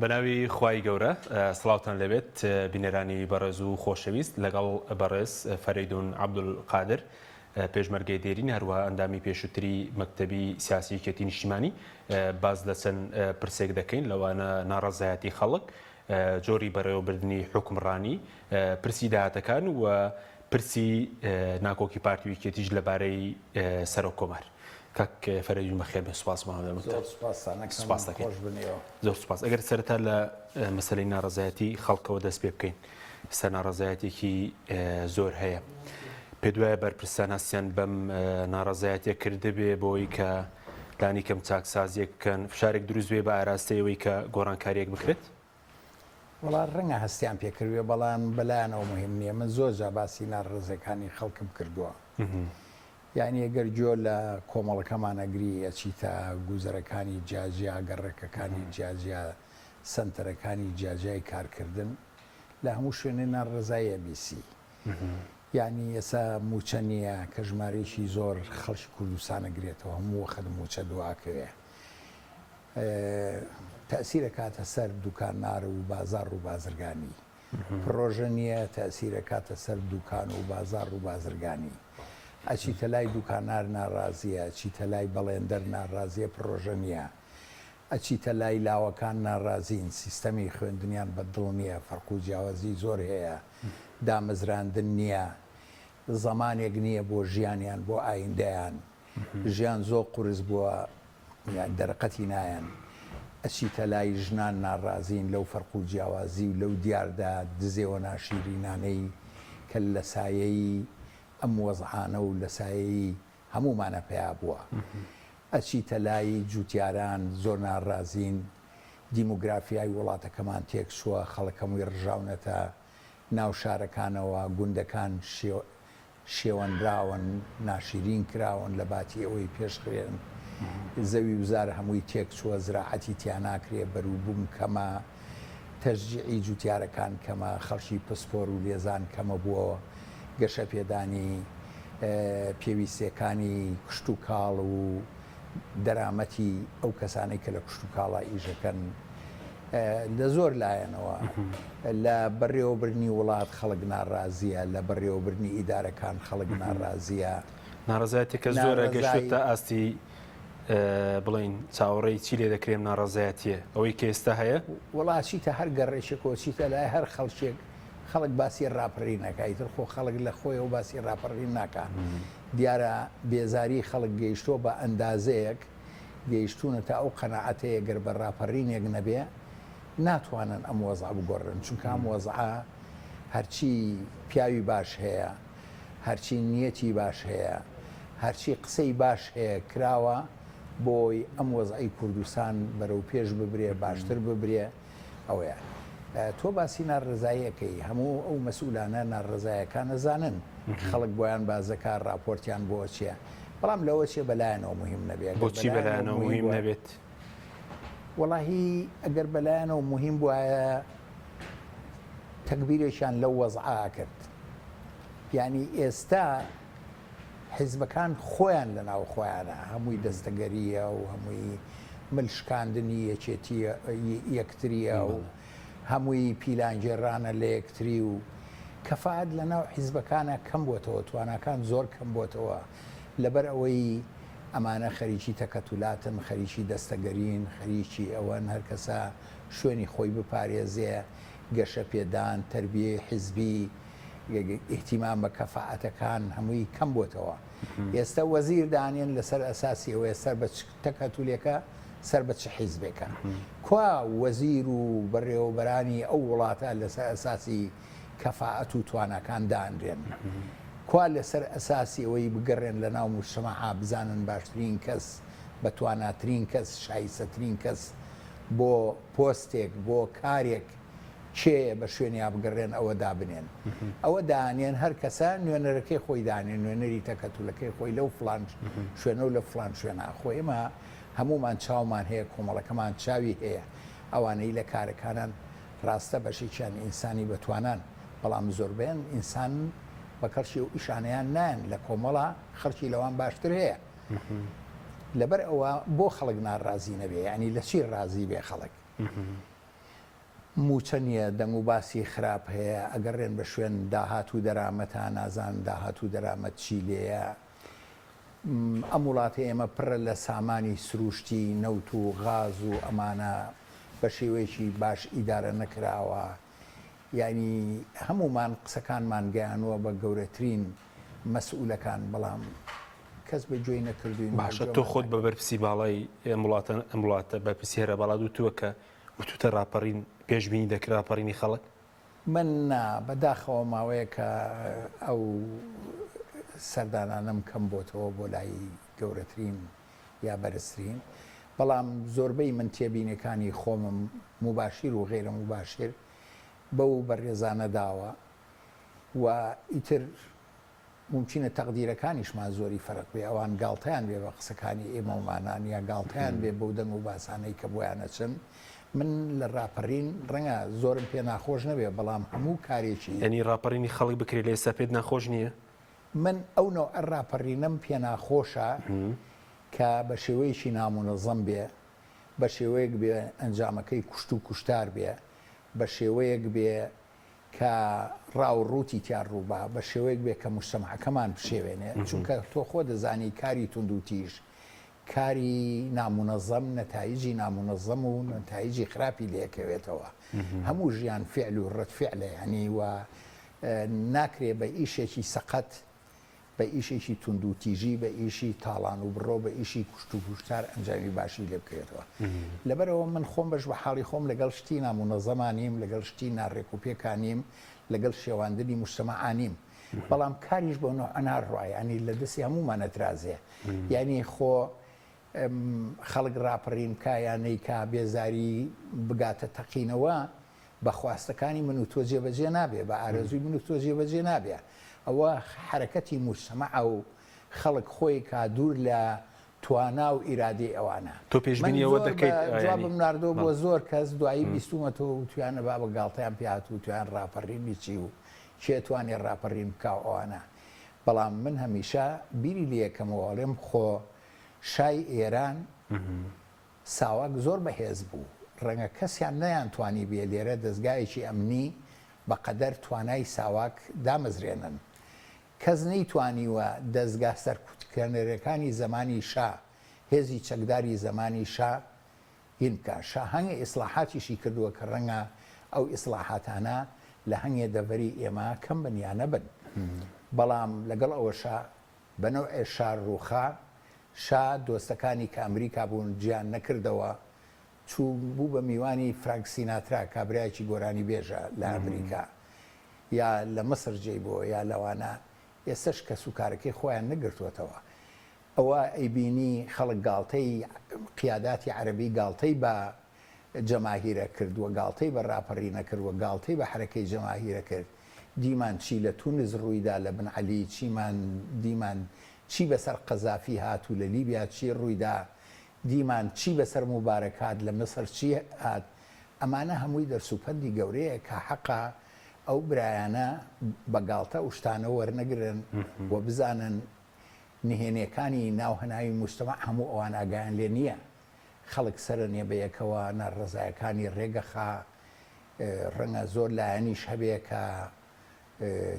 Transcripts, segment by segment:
بەناوی خوای گەورە سڵاوتان لەبێت بینەرانی بەڕێز و خۆشەویست لەگەڵ بەڕێز فەریدون عەبدولقادر پێشمەرگەی دێرین هەروەها ئەندامی پێشووتری مەکتەبی سیاسی یەکێتی نیشتیمانی باز لە چەند پرسێک دەکەین لەوانە ناڕەزایەتی خەڵک جۆری بەڕێوەبردننی حکومڕانی پرسی داهاتەکان و پرسی ناکۆکی پارتی و یەکێتیش لەبارەی سەرۆک کۆمار. کاک فەریدون بەخێر بێ سوپاس زۆر سوپاس. ئەگەر سەرەتا لە مەسەلەی ناڕەزایەتی خەڵکەوە دەست پێ بکەین سە ناڕەزایەتێکی زۆر هەیە پێ دوایە بەرپرسان هەستیان بەم ناڕەزایەتە کردبێ بۆی کە لانی کەم چاکسازیەک بکەن فشارێک دروست بێ بە ئاراستەیەوەی کە گۆڕانکاریەک بکرێت. وڵا ڕەنگە هەستیان پێکردوێ بەڵام بەلایەنەوە مهم نییە. من زۆر جا باسی ناڕزەکانی خەڵکم کردووە. یعنی ئەگەر جۆ لە کۆمەڵەکەمانەگری ئەچیتە گوزەرەکانی جیاجیا گەڕێکەکانی جیاجیا سنتەرەکانی جیاجای کارکردن لە هەموو شوێنێ ناڕزاییە بیسی. یعنی ئێستا موچە نییە کە ژمارەیەکی زۆر خەڵکی کوردستانەگرێتەوە هەموو وەخت موچە دواکەوێ. تەسیرە کاتە سەر دوکاننار و بازار و بازرگانی. پرۆژە نییە تەسیرە کاتە سەر دوکان و بازار و بازرگانی. ئەچیتە لای دوکانار ناڕازیە، ئەچیتە لای بەڵێندەر ناڕازیە پرۆژە نییە، ئەچیتە لای لاوەکان ناڕازین، سیستەمی خوێندنیان بەدڵ نییە، فەرق و جیاوازی زۆر هەیە، دامەزراندن نییە، زەمانێک نییە بۆ ژیانیان بۆ ئایندەیان، ژیان زۆر قورس بووە دەرەقەتی نایەن. ئەچیتە لای ژنان ناڕازین لەو فەرق و جیاوازی و لەو دیاردا دزێوە ناشیرینانەی کە لە سایەی ئەم وەزعانە و لە سایەی هەمومانە پێیا بووە. ئەچیتە لای جوتیاران زۆر ناڕازین، دیموگرافیای وڵاتەکەمان تێک چووە، خەڵکەمووی ڕژاونەتە ناو شارەکانەوە، گوندەکان شێوەنراون، ناشیرین کراون لە باتی ئەوەی پێشخرێن، زەوی وزار هەمووی تێک چووە، زراعەتی تیا ناکرێ، بەروبووم کەمە، تەشجیعی جوتیارەکان کەمە، خەڵکی پسپۆر و لێزان کەمە بووەوە، گەشە پێدانی پێویستیەکانی کشت و کاڵ و دەرامەتی ئەو کەسانەی کە لە کشت و کاڵا ئیژەکەن لە زۆر لایەنەوە لە بەڕێوەبردننی وڵات خەڵک ناڕازیە، لە بەڕێوەبردننی ئیدارەکان خەڵک ناڕازیە. ناڕزایەتێکە زۆرە گەشتە ئاستی بڵین چاوەڕێی چی لێ دەکرێم ناڕزایەتیە ئەوەی کە ئێستا هەیە وڵاتچیتە هەر گەڕێشێکەوە چیتە لای هەر خەڵکێک خەڵک باسی ڕاپەڕی نەکایتر خۆ خەڵک لە خۆی و باسی ڕاپەڕی ناکات. دیارە بێزاری خەڵک گەیشتۆ بە ئەندازەیەک گەیشتونەتە ئەو قەناعەتەیە گەر بە ڕاپەڕینێک نەبێ ناتوانن ئەم وەزع بگۆڕن، چونکە ئەم وەزعە هەرچی پیاوی باش هەیە، هەرچی نیەتی باش هەیە، هەرچی قسەی باش هەیە کراوە بۆی ئەم وەزعی کوردستان بەرەو پێش ببرێ، باشتر ببرێ. ئەوەیە تۆ باسی ناڕزاییەکەی هەموو ئەو مەسئولانە ناڕزایەکان نەزانن خەڵک بۆیان بازەکە راپۆرتیان بۆ چییە، بەڵام لەوە چێ بەلایەنەوە مهم نەبێت. بۆچی بەلایەنەوە مهم نەبێت؟ وەڵاهی ئەگەر بەلایەنەوە مهم بووایە تەکبیرێکیان لەو وەزعا کرد. یعنی ئێستا حیزبەکان خۆیان لە ناو خۆیانە هەمووی دەستەگەریە و هەمووی ملشکاندنی یەکێتی یەکتریە و هەمووی پیلانجێڕانە لە یەکتری و کەفاعەت لە ناو حیزبەکانە کەم بۆتەوە، تواناکان زۆر کەم بۆتەوە لەبەر ئەوەی ئەمانە خەریکی تەکەتولاتن، خەریکی دەستەگەرین، خەریکی ئەوەن هەر کەسە شوێنی خۆی بپارێزێ، گەشە پێدان، تەربیە حیزبی، ئیحتیمام بە کەفاعەتەکان هەمووی کەم بۆتەوە. ئێستا وەزیر دانێن لەسەر ئەساسی ئەوەیە سەر بە تەکەتولێکە سەر بە چ حیزبێکە. کوا وەزیر و بەڕێوەبەرانی ئەو وڵاتە لەسەر ئەساسی کەفاعەت و توانەکان دانرێن، کوا لەسەر ئەساسی ئەوەی بگەڕێن لە ناو موشتەمەعا بزانن باشترین کەس بە تواناترین کەس شایستەترین کەس بۆ پۆستێک بۆ کارێک کێ بە شوێنیا بگەڕێن ئەوە دابنێن. ئەوە دانێن هەر کەسە نوێنەرەکەی خۆی دانێن، نوێنەری تەکەتولەکەی خۆی لەو فلان شوێنە و لە فلان شوێنە خۆی. ئێمە هەمومان چاومان هەیە، کۆمەڵەکەمان چاوی هەیە، ئەوانەی لە کارەکانان ڕاستە بەشێکیان ئینسانی بەتوانان، بەڵام زۆربیان ئینسان بە کەڵکی و ئیشانەیان نایەن لە کۆمەڵە خەڵکی لەوان باشتر هەیە. لەبەر ئەوە بۆ خەڵک ناڕازی نەبێ، ینی لە چی ڕازی بێ خەڵک؟ موچە نییە دەنگ و باسی خراپ هەیە ئەگەڕێن بە شوێن داهات و دەرامەتان نازان داهات و دەرامەت چی لێیە ئەم وڵاتی ئێمە پڕە لە سامانی سروشتی نەوت و غاز و ئەمانە بە شێوەیەکی باش ئیدارە نەکراوە ینی هەمومان قسەکانمان گەیانوە بە گەورەترین مەسئولەکان بەڵام کەس بە گوێی نەکردوین باشە تۆ خۆت بە بەرپرسی باڵای وڵاتە بەرپرسی هێرە باڵا دوتووە کە وتوتە راپەڕین پێشبینی دەکرا راپەڕینی خەڵک من بەداخەوە ماوەیە کە ئەو سەردانانم کەم بۆتەوە بۆ لای گەورەترین یا بەرزترین بەڵام زۆربەی من تێبینەکانی خۆمم مباشیر و غێرە مباشر بەو بەڕێزانە داوە و ئیتر ممکنە تەقدیرەکانیشمان زۆری فەرق بێ ئەوان گاڵتەیان بێ بە قسەکانی ئێمەومانان یا گاڵتەیان بێ بەو دەنگ و باسانەی کە بۆیانە چن من لە راپەڕین ڕەنگە زۆرم پێ ناخۆش نەبێ بەڵام هەموو کارێکی ینی راپەڕینی خەڵک بکرێت لە ئێستا پێت ناخۆش نییە من ئەو نوع ڕاپەڕینەم پێ ناخۆشە کە بە شێوەیەکی نامونەزەم بێ بە شێوەیەک بێ ئەنجامەکەی کوشت و کوشتار بێ بە شێوەیەک بێ کە ڕاوڕووتی تیان ڕووبا بە شێوەیەک بێ کە مشتەمەکەمان بشێوێنێ چونکە تۆ خۆ دەزانی کاری تونند و تیژ کاری نامونەزەم نەتایجی نامونەزەم و نەتایجی خراپی لێکەوێتەوە هەموو ژیان فعل و ڕەتفعلە ینی وە ناکرێ بە ئیشێکی سەقەت بە ئیشێکی تونند و تیژی بە ئیشی تاڵان و بڕۆ بە ئیشی کوشت و کوشتار ئەنجامی باشی لێ بکرێتەوە لەبەرەوە من خۆم بەش بە حاڵی خۆم لەگەڵ شتی نامونەزەمانیم لەگەڵ شتی ناڕێک و پێکانیم لەگەڵ شێواندنی مجتەمەعانیم بەڵام کاریش بۆ نوع ئەناڕوای ئەنی لە دەستی هەموومانە ترازێ یعنی خۆ خەڵک ڕاپەڕین کایانەی کا بێزاری بگاتە تەقینەوە بە خواستەکانی من و تۆ جێبەجێ نابێ بە ئارەزوی من و تۆ جێبەجێ نابێ ئەوە حرەکەتی مجتەمەع و خەڵک خۆی کا دوور لە توانا و ئیرادەی ئەوانە تۆ پێشبینیەوە دەکەیت جوابم ناردۆ بۆ زۆر کەس دوایی بیستومەتەوە و توانە با بە گاڵتەیان پێات و تویان ڕاپەڕینی چی و چێتوانێ ڕاپەڕین بکاو ئەوانە بەڵام من هەمیشە بیری لەکەمەوەڵێم خۆ شای ئێران ساواک زۆر بەهێز بوو ڕەنگە کەسیان نەیانتوانی بێ لێرە دەستگایەکی ئەمنی بەقەدەر توانای ساواک دامەزرێنن کەس نەیتوانیوە دەستگا سەرکوتکردنەرەکانی زمانی شا هێزی چەکداری زمانی شا هین بکە شا هەنگە ئیسلاحاتیشی کردووە کە ڕەنگە ئەو ئیسلاحاتانە لە هەنگێ دەڤەری ئێمە کەم بنیانە بن بەڵام لەگەڵ ئەوەشا بەنەوع شار ڕووخا شا دۆستەکانی کە ئەمریکا بوون گیان نەکردەوە چوو بوو بە میوانی فرانک سیناترا کابراایکی گۆرانی بێژە لە ئەمریکا یا لە مەسر جێی بۆ یا لەوانە ئێستش کە سوکارەکەی خۆیان نەگرتووەتەوە ئەوە ئەیبینی خەڵک گاڵتەی قیاداتی عەرەبی گاڵتەی بە جەماهیرە کردووە گاڵتەی بە ڕاپەڕینە کردووە گاڵتەی بە حرەکەی جەماهیرە کرد دیمان چی لە تونس ڕوویدا لە بن عەلی دیمان چی بەسەر قەزافی هات و لە لیبیا چی ڕوویدا دیمان چی بەسەر مبارەک هات لە مەسەر چی هات ئەمانە هەمووی دەرسوپەندی گەورەیە کە حەقا ئەو برایانە بەگاڵتە شتانە وەرنەگرن و بزانن نهێنیەکانی ناوهەناوی مجتەمەع هەموو ئەوان ئاگایان لێ نییە خەڵک سەرە نێبەیەکەوە ناڕزایەکانی ڕێگەخا ڕەنگە زۆر لایەنیش هەبێ کە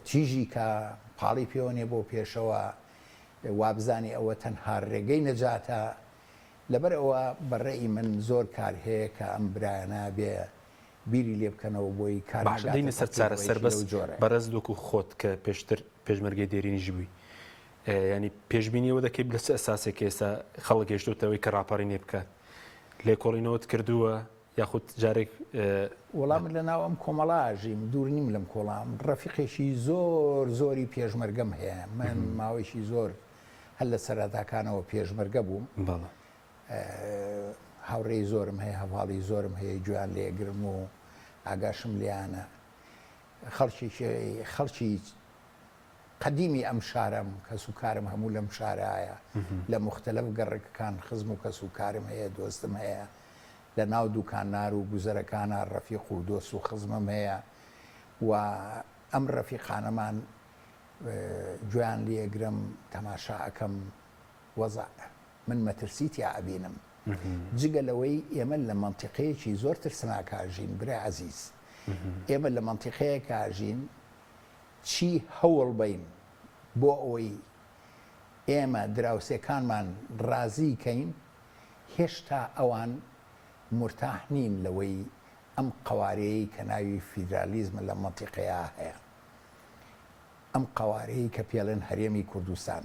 تیژی کە پاڵی پێوەنێ بۆ پێشەوە وابزانی ئەوە تەنها ڕێگەی نەجاتە لەبەر ئەوە بەڕێی من زۆر کار هەیە کە ئەم برایانە بێ بیری لێ بکەنەوە بۆی کاردەینە سەر چارە سەربەست بەرەز دۆک و خۆت کە پێشتر پێشمەرگەی دێرینیژی بووی ینی پێشبینیەوە دەکەیت لە چ ئەساسێک ئێستا خەڵک گەشتوتەوەی کە ڕاپەڕینێ بکات لێکۆڵینەوەت کردووە یاخود جارێک وەڵام لە ناو ئەم کۆمەڵاژیم دوور نیم لەم کۆڵام ڕەفیقێکی زۆری پێشمەرگەم هەیە من ماوەیەکی زۆر هەل لە سەراتاکانەوە پێشمەرگە بووم هاوڕێی زۆرم هەیە هەواڵی زۆرم هەیە گویان لێگرم و ئاگاشم لیانە خەڵکی قەدیمی ئەم شارم کە سوکارم هەموو لەم شارایە لە مختلف گەڕێکەکان خزم و کە سوکارم هەیە دۆستم هەیە لە ناو دوکانار و گوزەرەکانە ڕەفیق و دۆست و خزمم هەیە و ئەم ڕەفیقانەمان گویان لێگرم تەماشا ئەەکەم وەزع من مەترسیتی ئابینم جگە لەوەی ئێمە لە منتیقەیەکی زۆر ترسناکاژین برای عەزیز ئێمە لە منتیقەیە کاژین چی هەوڵ بین بۆ ئەوەی ئێمە دراوسێکانمان ڕازی کەین هێشتا ئەوان مرتاح نین لەوەی ئەم قوارەیەی کە ناوی فیدرالیزمە لە منتیقەیە هەیە ئەم قوارەیەی کە پێڵێن هەرێمی کوردستان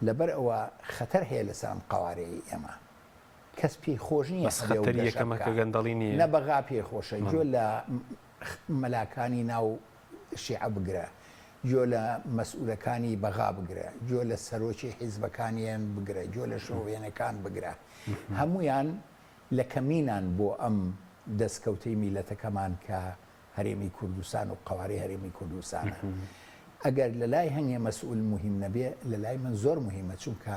لەبەر ئەوە خەتەر هەیە لەسەر ئەم قوارەیە ئێمە کەس پێی خۆش نییە بەس خەتەری یەکەمەکە گەندەڵی نییە نە بەغا پێی خۆشە جۆ لە مەلاکانی ناو شیعە بگرە جۆ لە مەسئولەکانی بەغا بگرە جۆ لە سەرۆکی حیزبەکانیان بگرە جۆ لە شۆڤێنەکان بگرە هەمویان لە کەمینان بۆ ئەم دەستکەوتەی میلەتەکەمان کە هەرێمی کوردستان و قوارەی هەرێمی کوردستانە ئەگەر لە لای هەنگێ مەسئول مهم نەبێ لە لای من زۆر مهمە چونکە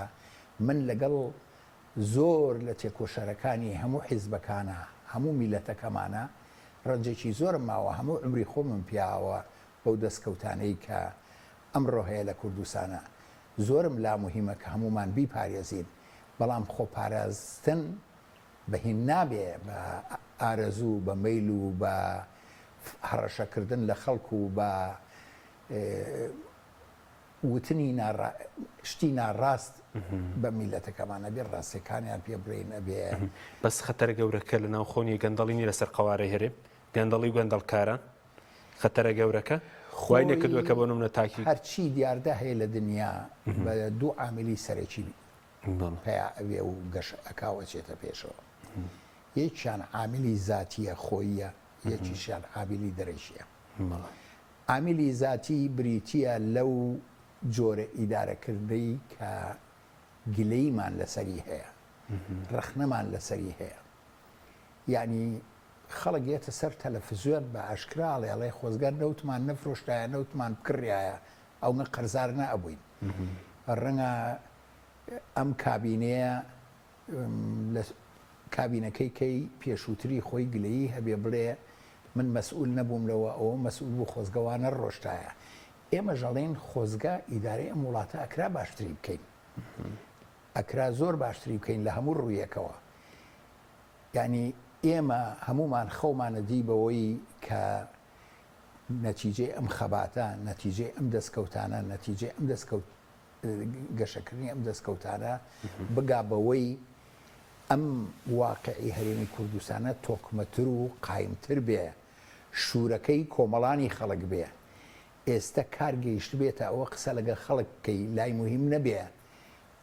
من لەگەڵ زۆر لە تێکۆشەرەکانی هەموو حیزبەکانە هەموو میلەتەکەمانە ڕەنجێکی زۆرم ماوە هەموو عمری خۆمم پیاوە بەو دەستکەوتانەی کە ئەمڕۆ هەیە لە کوردستانە زۆرم لا مهمە کە هەمومان بیپارێزین بەڵام خۆپارێزتن بەهین نابێ بە ئارەزوو بە مەیل و بە هەڕەشەکردن لە خەڵکو و بە وتنی شتی ناڕاست بە میلەتەکەمانە بێ ڕاستیەکانیان پێ بڕین ئەبێ بەس خەتەرە گەورەکە لە ناو خۆنی گەندەڵینی لەسەر قوارەی هەرێم گەندەڵی و گەندەڵکاران خەتەرە گەورەکە خوای نەکردووە بۆ نمونە تاکی هەرچی دیاردە هەیە لە دنیا بە دوو عاملی سەرەکی پیا ئەوێ و گەش ئەکاوەچێتە پێشەوە یەکیان عاملی زاتیە خۆیە یەکیشیان عاملی دەرەشیە عاملی زاتی بریتیە لەو جۆرە ئیدارەکردەی کە گلەیمان لەسەری هەیە ڕەخنەمان لەسەری هەیە یعنی خەڵک یێتە سەر تەلەڤیزیۆن بە ئاشکراڵێ ئەڵێ خۆزگار نەوتمان نەفرۆشتایە نەوتمان بکڕایە ئەومە قەرزار نەبووین ڕەنگە ئەم کابینەیە لە کابینەکەی کەی پێشووتری خۆی گلەیی هەبێ بڵێ من مەسئول نەبووم لەوە ئەوە مەسئول بوو خۆزگەوانە ڕۆشتایە ئێمە ژەڵێن خۆزگا ئیدارەی ئەم وڵاتە ئەکرا باشتری بکەین ئەکرا زۆر باشتری بکەین لە هەموو ڕوویەکەوە یعنی ئێمە هەمومان خەومانە دی بەوەی کە نەتیجەی ئەم خەباتە نەتیجەی ئەم دەستکەوتانە نەتیجەی ئەم گەشەکردنی ئەم دەستکەوتانە بگا بەوەی ئەم واقعی هەرێمی کوردستانە تۆکمەتر و قایمتر بێ شوورەکەی کۆمەڵانی خەڵک بێ ئێستا کار گەیشت بێتە ئەوە قسە لەگە خەڵککەی لای مهم نەبێ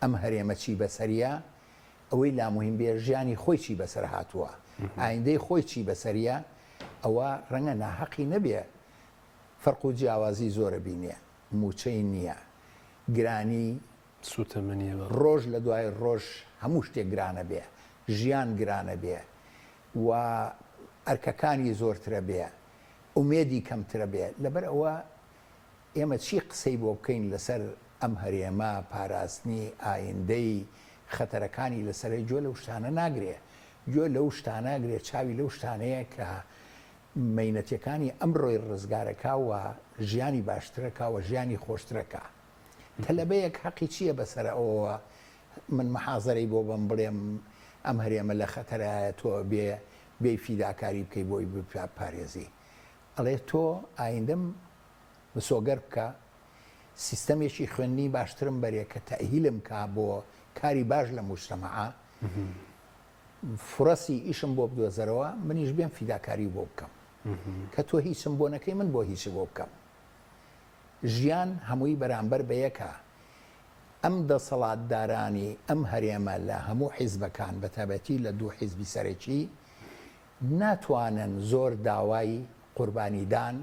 ئەم هەرێمە چی بەسەریە ئەوەی لا مهم بێ ژیانی خۆی چی بەسەر هاتووە ئایندەی خۆی چی بەسەریە ئەوە ڕەنگە ناحەقی نەبێ فەرق و جیاوازی زۆرە بینێ موچەی نییە گرانی سوتەمەنیە ڕۆژ لە دوای ڕۆژ هەموو شتێک گرانە بێ ژیان گرانە بێ و ئەرکەکانی زۆرترە بێ ئومێدی کەمترە بێ لەبەر ئەوە ئێمە چی قسەی بۆ بکەین لەسەر ئەم هەرێمە پاراستنی ئایندەی خەتەرەکانی لەسەرەی جۆ لەو شتانە ناگرێ جۆ لەو شتانەگرێ چاوی لەو شتانەیە کە مەینەتیەکانی ئەمڕۆی ڕزگارەکە و ژیانی باشترەکە و ژیانی خۆشترەکە تەلەبەیەک حەقی چییە بەسەر ئەوە من محازەرەی بۆ بم بڵێم ئەم هەرێمە لە خەتەرایە تۆ بێ فیداکاری بکەی بۆی پارێزی ئەڵێ تۆ ئایندەم مسۆگەر بکە سیستەمێکی خوێندنی باشترم بەرێ کە تەئهیلم کا بۆ کاری باش لە موجتەمەعە فرەسی ئیشم بۆ بدۆزەرەوە منیش بێم فیداکاری بۆ بکەم کە تۆ هیچم بۆ نەکەی من بۆ هیچ بۆ بکەم ژیان هەمووی بەرامبەر بە یەکە ئەم دەسەڵاتدارانی ئەم هەرێمە لە هەموو حیزبەکان بە تایبەتی لە دوو حیزبی سەرەکی ناتوانن زۆر داوای قوربانیدان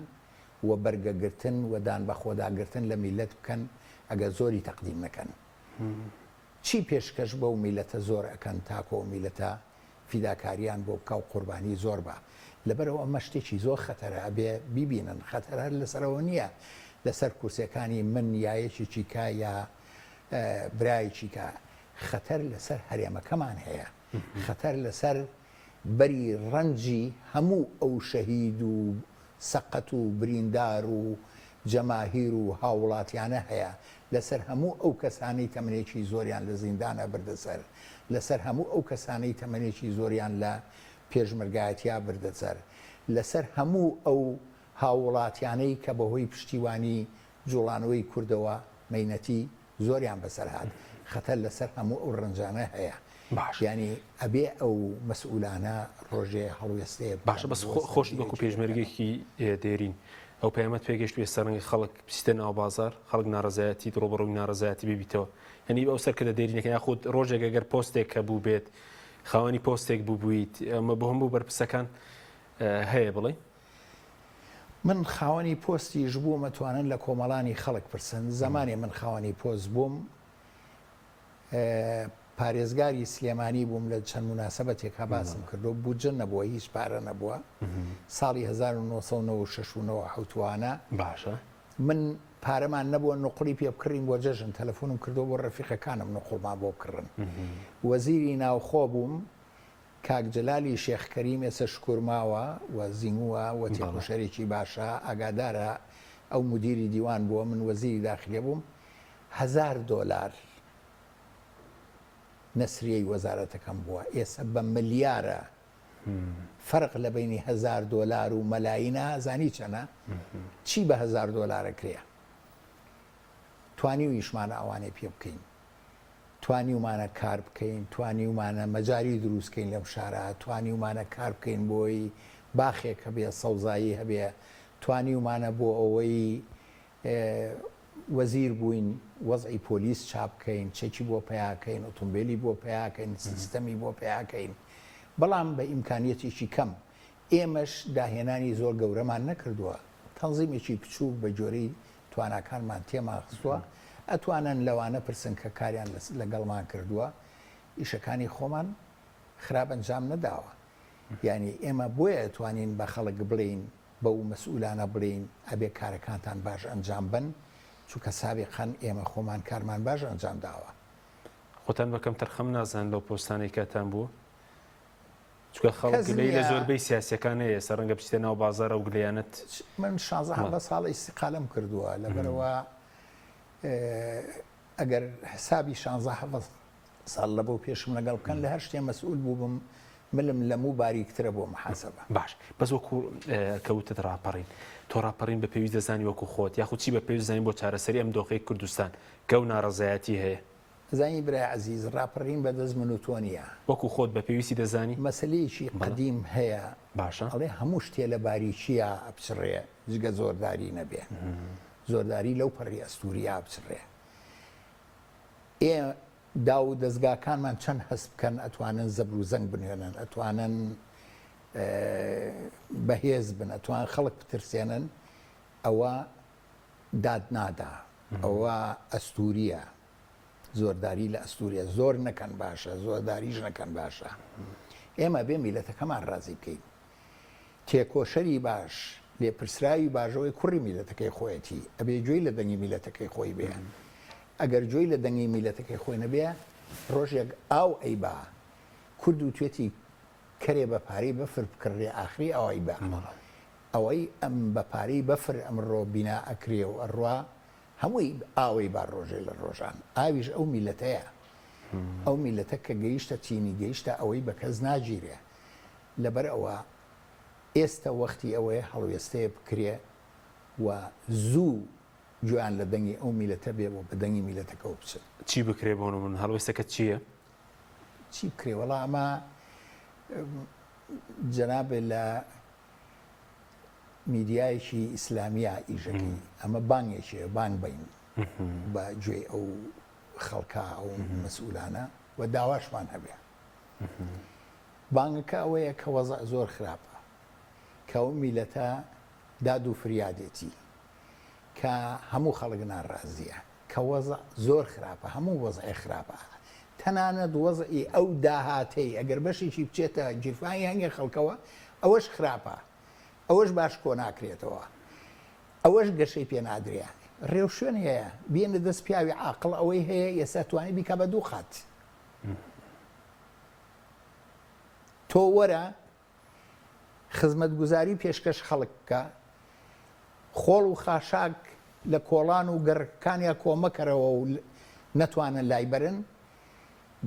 و بەرگەگرتن و دان بە خۆداگرتن لە میلەت بکەن ئەگە زۆری تەقدیم نەکەن چی پێشکەش بە و میلەتە زۆر ئەەکەن تاکۆ و میلەتە فیداکاریان بۆ بکە و قوربانی زۆر بە لەبەرەوە ئەمە شتێکی زۆر خەتەرە ئەبێ بیبینن خەتەر هەر لەسەرەوە نییە لەسەر کورسەکانی من یایەکی چیکە یا برایکی کە خەتەر لەسەر هەرێمەکەمان هەیە خەتەر لەسەر بەری ڕەنجی هەموو ئەو شەهید و سەقەت و بریندار و جەماهیر و هاوڵاتیانە هەیە لەسەر هەموو ئەو کەسانەی تەمەنێکی زۆریان لە زیندانە بردەسەر لەسەر هەموو ئەو کەسانەی تەمەنێکی زۆریان لە پێشمەرگایەتیا بردەسەر لەسەر هەموو ئەو هاوڵاتیانەی کە بەهۆی پشتیوانی جوڵانەوەی کوردەوە مەینەتی زۆریان بەسەر هاات خەتەر لەسەر هەموو ئەو ڕەنجانە هەیە ینی ئەبێ ئەو مەسئولانە ڕۆژێ هەڵوێستەیە باشە بەس خۆش وەکو پێشمەرگێکی دێرین ئەو پەیامەت پێگەشت وێ سەرنگی خەڵک بستە ناو بازار خەڵک ناڕزایەتی ڕۆبڕۆی ناڕزایەتی ببیتەوە هەنی ئەو سەر کە لە دێرینەکە یاخود ڕۆژێک ئەگەر پۆستێک کە بوو بێت خاوەنی پۆستێک بوو بوویت ئەمە بۆ هەموو بەرپرسەکان هەیە بڵێ من خاوەنی پۆستیش بوو مەتوانن لە کۆمەڵانی خەڵک پرسن زمانی من خاوەنی پۆست بووم پارێزگاری سلێمانی بووم لە چەند مناسبەتێکا باسم کردو بودجە نەبووە هیچ پارە نەبووە ساڵی 1996 حوتوانە باشە من پارەمان نەبووە نقڵی پێ بکڕین بۆ جەژن تەلەفۆنم کردو بۆ ڕەفیقەکانم نقڵمان بۆ بکڕن وەزیری ناوخۆ بووم کاک جەلالی شێخکەریم ئێستا شکورماوە و زیینووە وە تێکۆشەرێکی باشە ئاگادارە ئەو مدیری دیوان بووە من وەزیری داخلیە بووم $1000 نەسریەی وەزارەتەکەم بووە ئێستا بە ملیارە فەرق لە بینی $1000 و مەلایینە زانی چەنە چی بە $1000 کرێ توانی و ئیشمانە ئەوانێ پێ بکەین توانی ومانە کار بکەین توانی ومانە مەجاری دروستکەین لەم شارە توانی ومانە کار بکەین بۆی باخێک هەبێ سەوزایی هەبێ توانی ومانە بۆ ئەوەی وەزیر بووین وەزعی پۆلیس چاپ بکەین چەکی بۆ پیاکەین ئۆتۆمبیلی بۆ پیاکەین سیستەمی بۆ پیاکەین بەڵام بە ئیمکانیەتێکی کەم ئێمەش داهێنانی زۆر گەورەمان نەکردووە تەنزیمێکی بچوو بە جۆرەی تواناکانمان تێماخستووە ئەتوانن لەوانە پرسن کە کاریان لەگەڵمان کردووە ئیشەکانی خۆمان خراپ ئەنجام نەداوە یعنی ئێمە بۆیە ئەتوانین بە خەڵک بڵین بەو مەسئولانە بڵین ئەبێ کارەکانتان باش ئەنجام بن چونکە سابقاً ئێمە خۆمان کارمان باش ئەنجام داوە خۆتان بەکەم تەرخەم نازان لەو پۆستانەی کاتان بوو چونکە خەڵک گلەی لە زۆربەی سیاسەکان هەیە ئێستا ڕەنگە بچیتە ناو بازارە و گلەیانەت من 16 ساڵ ئیستیقالەم کردووە لەبەرەوە ئەگەر حسابی 16 ساڵ لە بۆ پێشم لەگەڵ بکەن لە هەر شتێ مەسئول بووبم ملم لەموو باریکترە بۆ محاسبە باش بەس وەکو کەوتت ڕاپەڕین تۆ ڕاپەڕین بە پێویست دەزانی وەکو خۆت یاخود چی بە پێویست دەزانی بۆ چارەسەری ئەم دۆخەی کوردستان کە و ناڕەزایەتی هەیە زانی برای عزیز ڕاپەڕین بەدەست من و تۆ نییە وەکو خۆت بە پێویستی دەزانی مەسلەیەکی قەدیم هەیە باشە ئەڵێ هەموو شتێ لە باریچیە ئەبچڕێ جگە زۆرداری نەبێ زۆرداری لەو پەڕی ئەستووریا بچڕێ دا و دەستگاکانمان چەند هەست بکەن ئەتوانن زەبر و زەنگ بنوێنن ئەتوانن بەهێز بن ئەتوان خەڵک بترسێنن ئەوە داد نادا ئەوە ئەستوریە زۆرداری لە ئەستوریە زۆر نەکەن باشە زۆرداریش نەکەن باشە ئێمە بێ میلەتەکەمان ڕازی بکەین تێکۆشەری باش لێپرسراوی باشەوەی کوڕی میلەتەکەی خۆیەتی ئەبێ گوێی لە دەنگی میلەتەکەی خۆی بێ ئەگەر گوێی لە دەنگی میلەتەکەی خۆی نەبێ ڕۆژێک ئاو ئەیبا کورد و توێتی کەرێ بە پارەی بەفر بکڕێ ئاخری ئەوەی بە ئەوەی ئەم بە پارەی بەفر ئەمڕۆ بینا ئەکرێ و ئەڕوا هەمووی ئاوەی با ڕۆژێ لە ڕۆژان ئاویش ئەو میلەتەیە ئەو میلەتە کە گەیشتە چینی گەیشتە ئەوەی بە کەس ناگیرێ لەبەر ئەوە ئێستا وەختی ئەوەیە هەڵوێستەیە بکرێ و زوو گویان لە دەنگی ئەو میلەتە بێ بۆ بە دەنگی میلەتەکە بچن چی بکرێ بۆ من هەڵوێستەکە چییە؟ چی بکرێ وەڵا ئەمە جەنابێ لە میدیایەکی ئیسلامیە ئیژەکەی ئەمە بانگێکیە بانگ بین بە گوێی ئەو خەڵکە ئەو مەسئولانە و داواشمان هەبێ بانگەکە ئەوەیە کە وەزع زۆر خراپە کە ئەو میلەتە داد و فریادێتی کە هەموو خەڵک ناڕازیە کە وەزع زۆر خراپە هەموو وەزعی خراپە تەنانەت وەزعی ئەو داهاتەی ئەگەر بەشێکی بچێتە گیرفانی هەنگێ خەڵکەوە ئەوەش خراپە ئەوەش باش کۆ ناکرێتەوە ئەوەش گەشەی پێ نادرێ ڕێو شوێن هەیە بێنە دەست پیاوی عاقڵ ئەوەی هەیە ئێستا توانی بیکە بە دوو خات تۆ وەرە خزمەتگوزاری پێشکەش خەڵک بکە خۆڵ و خاشاک لە کۆڵان و گەڕەکانیا کۆمەکەرەوە و نەتوانن لای بەرن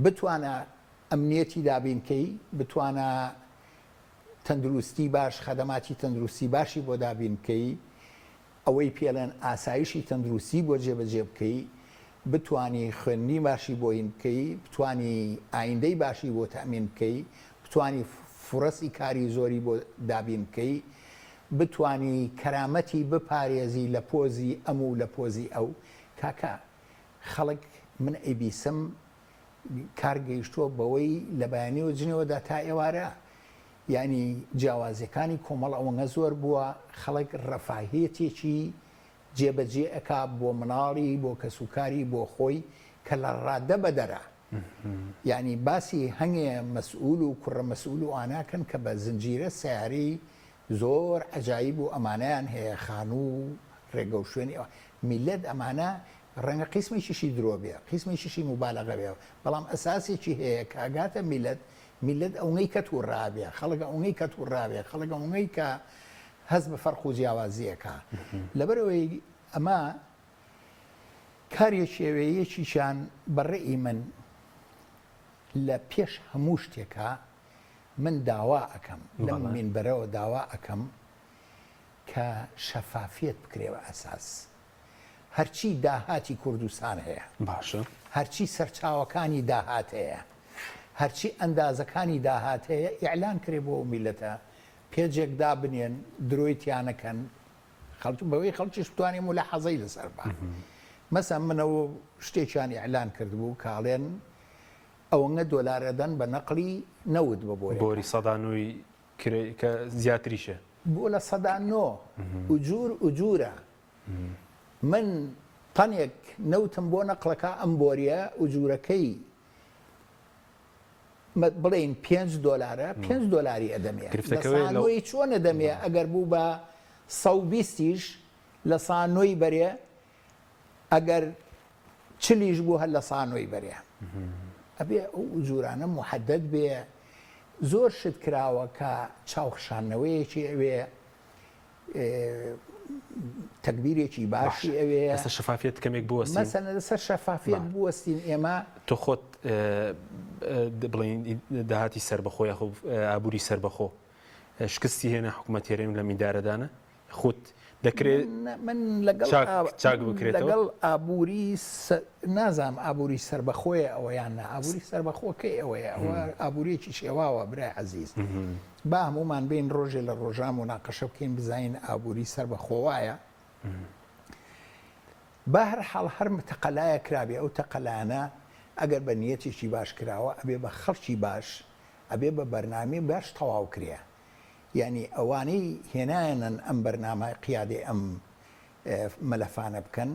بتوانە ئەمنیەتی دابینکەی بتوانە تەندروستی باش خەدەماتی تەندروستی باشی بۆ دابینکەی ئەوەی پێڵێن ئاسایشی تەندروستی بۆ جێبەجێ بکەی بتانی خوێندنی باشی بۆ هین بکەی بتانی ئایندەی باشی بۆ تەمین بکەی بتانی فرەسی کاری زۆری بۆ دابین بکەی بتانی کەرامەتی بپارێزی لە پۆزی ئەم و لە پۆزی ئەو کاکە خەڵک من ئەیبیسم کارگەیشتووە بەوەی لە بەیانیەوە جنەوەدا تا ئێوارە ینی جیاوازەکانی کۆمەڵ ئەوەنگە زۆر بووە خەڵک ڕەفاهێتێکی جێبەجێ ئەکا بۆ مناڵی بۆ کەسوکاری بۆ خۆی کە لە ڕادە بەدەرە یعنی باسی هەنگێ مەسئول و کوڕە مەسئول و ئاناکەن کە بە زنجیرە سیارەی زۆر عەجایب و ئەمانەیان هەیە خان و ڕێگە و شوێنی میلەت ئەمانە ڕەنگە قیسمێکیشی درۆ بێ قیسمێکیشی مبالەغە بێ بەڵام ئەساسێکی هەیە کە ئاگاتە میلەت ئەوەی کە تووڕابێ خەڵک ئەوەی کە تووڕابێ خەڵک ئەوەی کە هەست بە فەرق و جیاوازیەکە لەبەرەوەی ئەمە کارێک شێوەیەکیشان بەڕێی من لە پێش هەموو شتێکە من داوا ئەەکەم لەم مینبەرەوە داوا ئەەکەم کە شەفافیت بکرێەوە ئەساس هەرچی داهاتی کوردستان هەیە باشە هەرچی سەرچاوەکانی داهات هەیە هەرچی ئەندازەکانی داهات هەیە ئیعلان کرێ بۆ میلەتە پێجێک دابنێن درۆیتیانەکەن بەوەی خەڵکیش بتوانێ و لە حەزەی لەسەر بە مەسە منەوە شتێکیان ئیعلان کردبوو کاڵێن ئەوەنگە دۆلارەدەن بە نەقلی نەود بە بۆری سەدانووی کە زیاتریشە بۆ لە سەدانۆ ئوجورە من تەنێک نەوتم بۆ نەقلەکە ئەم بۆریە ئوجورەکەی بڵێن $5 $5 ئەدەمێ چۆن ئەدەمێ ئەگەر بوو بە 120 لە سانۆی بەرێ ئەگەر چلیش بوو هەر لە سانۆی بەرێ ئەبێ ئەو ئوجورانە محەدەد بێ زۆر شت کراوە کە چاوخشانەوەیەکی ئەوێ تەکبیرێکی باشی ئەوێ ئەستا شەفافیت کەمێک بووەستین مەسەلەن لەسەر شەفافیت بووەستین ئێمە تۆ خۆت بڵین داهاتی سربەخۆ خۆ ئابووری سربەخۆ شکستی هێنا حکوومەت هێرەیم لە میدارەدانە خۆت دەکرێت من لەگەڵ لەگەڵ ئابووری نازام ئابووری سربەخۆیە ئەوەیان ئابووری سربەخۆکەی ئەوەیە ئەوە ئابووریەکی شێواوە برای عەزیز با هەمومان بین ڕۆژێ لە ڕۆژام و ناقەشە بکەین بزین ئابووری سربەخۆوایە با هەرحاڵ هەر تەقەلایە کرابێ ئەو تەقەلانە ئەگەر بە نیەتێکی باش کراوە ئەبێ بە خەڵکی باش ئەبێ بە بەرنامەی باش تەواو کرێ یعنی ئەوانەی هێنایەنن ئەم بەرنامە قیادێ ئەم مەلەفانە بکەن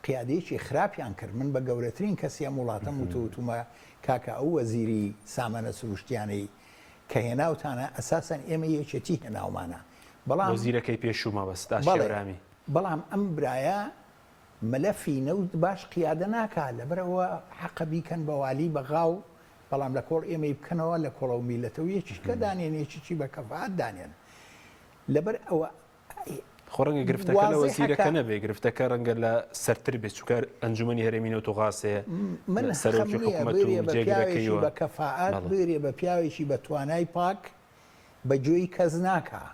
قیادەیەکی خراپیان کرد من بە گەورەترین کەسی ئەم وڵاتەم وتوتمە کاکە ئەو وەزیری سامانە سروشتیانەی کە هێناوتانە ئەساسەن ئێمە یەکێتی هێناومانە بەڵام وەزیرەکەی پێشوومە بەستا شێورامی بەڵام ئەم برایە مەلەفی نەوت باش قیادە ناکات لەبەرەوە حەقە بیکەن بەوالی بەغاو بەڵام لە کۆڵ ئێمەی بکەنەوە لە کۆڵە و میلەتەوە یەکیشکە دانێنێکیی بە کەفاعەت دانێن لەبەر ئەوە خۆڕەنگە گرفتەکە لە وەزیرەکە نەبێ گرفتەکە ڕەنگە لە سەرتر بێت چووکە ئەنجومەنی هەرێمی نەوتوغاسەیە من سەرۆکی حکوومەت و جێگرەکەیەوە بە کەفاعەت بێرێ بە پیاوێکی بە توانای پاک بەگوێی کەس ناکە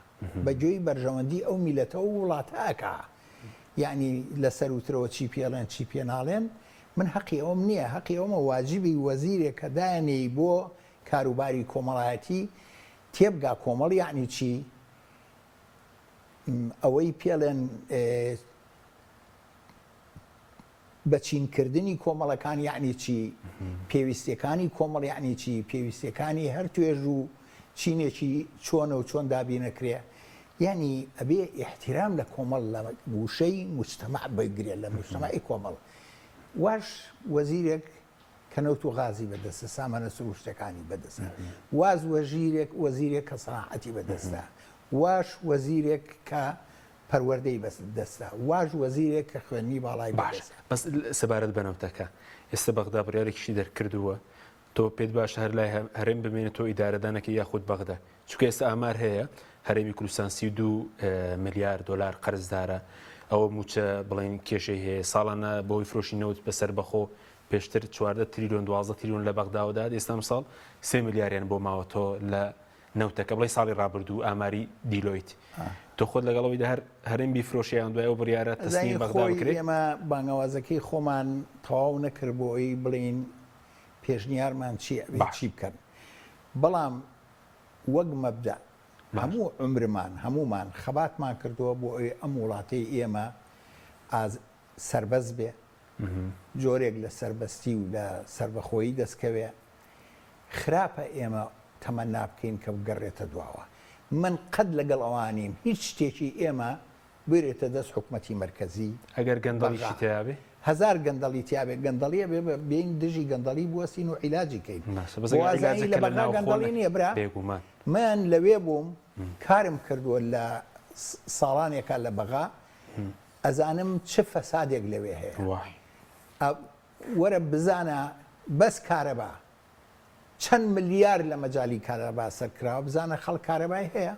بەگوێی بەرژەوەندی ئەو میلەتەوە وڵاتەکە یعنی لەسەر وترەوە چی پێڵێن چی پێناڵێن من حەقی ئەوم نییە حەقی ئەومە واجبی وەزیرێک کە دایانەی بۆ کاروباری کۆمەڵایەتی تێبگا کۆمەڵ یعنی چی ئەوەی پێڵێن بەچینکردنی کۆمەڵەکان یعنی چی پێویستەکانی کۆمەڵ یعنی چی پێویستەکانی هەر توێژ و چینێکی چۆنە و چۆن دابینەکرێ یعنی ئەبێ احترام لە کۆمەڵ لە گوشەی مجتەمع بگرێت لە مجتەمعی کۆمەڵ واش وەزیرێک کە نەوت و غازی بەدەستە سامانە سروشتەکانی بەدەستە واز وەزیرێک کە سەناعەتی بەدەستە واش وەزیرێک کە پەروەردەی بەدەستە واش وەزیرێک کە خوێنی باڵای باش بەس سەبارەت بەنەوتەکە ئێستا بەغدا بڕیارێکیشی دەرکردووە تۆ پێت باش هەر لای هەرێم بمێنێتەوە ئیدارەدانەکە یاخود بەغدا چونکە ئێستا ئامار هەیە هەرێمی کوردستان 32 ملیار دلار قەرزدارە ئەوە موچە بڵین کێشەی هەیە ساڵانە بۆی فرۆشینەوت بەسەر بەخۆ پێشتر 14 تریلیۆن 12 تریلیۆن لە بەغداوەدا ئێستا ساڵ 3 ملیاریان بۆ ماوەتەوە لە نەوتەکە بڵی ساڵی ڕابردوو ئاماری دیلۆیت تۆ خۆت لەگەڵەوەیدا هەر هەرێم بیفرۆشیان دوایەوە بڕیارە تەسنیم بەغدا بکرێت ئێمە بانگەوازەکەی خۆمان تەواو نەکرد بۆی بڵین پێشنیارمان چی بکەن بەڵام وەک مەبدا هەموو عمرمان هەمومان خەباتمان کردووە بۆ ئەوەی ئەم وڵاتەی ئێمە سەربەز بێ جۆرێک لە سەربەستی و لە سەربەخۆیی دەستکەوێ خراپە ئێمە تەمەنا بکەین کە بگەڕێتە دواوە من قەت لەگەڵ ئەوانیم هیچ شتێکی ئێمە بێتە دەست حکومەتی مرکزی ئەگەر گەندەڵیشی تیاابێ هزار گەندەڵی تیاابێت گەندەڵیە بین دژی گەندەڵی بوەستین و عیلاجی کەین لە بەغا گەندەڵی نییە برا من لەوێ بووم کارم کردووە لە ساڵانێکە لە بەغا ئەزانم چه فەسادێک لەوێ هەیە وەرە بزانە بەس کارەبا چەند ملیار لە مەجای کارەبا سەرکراوە بزانە خەڵک کارەبای هەیە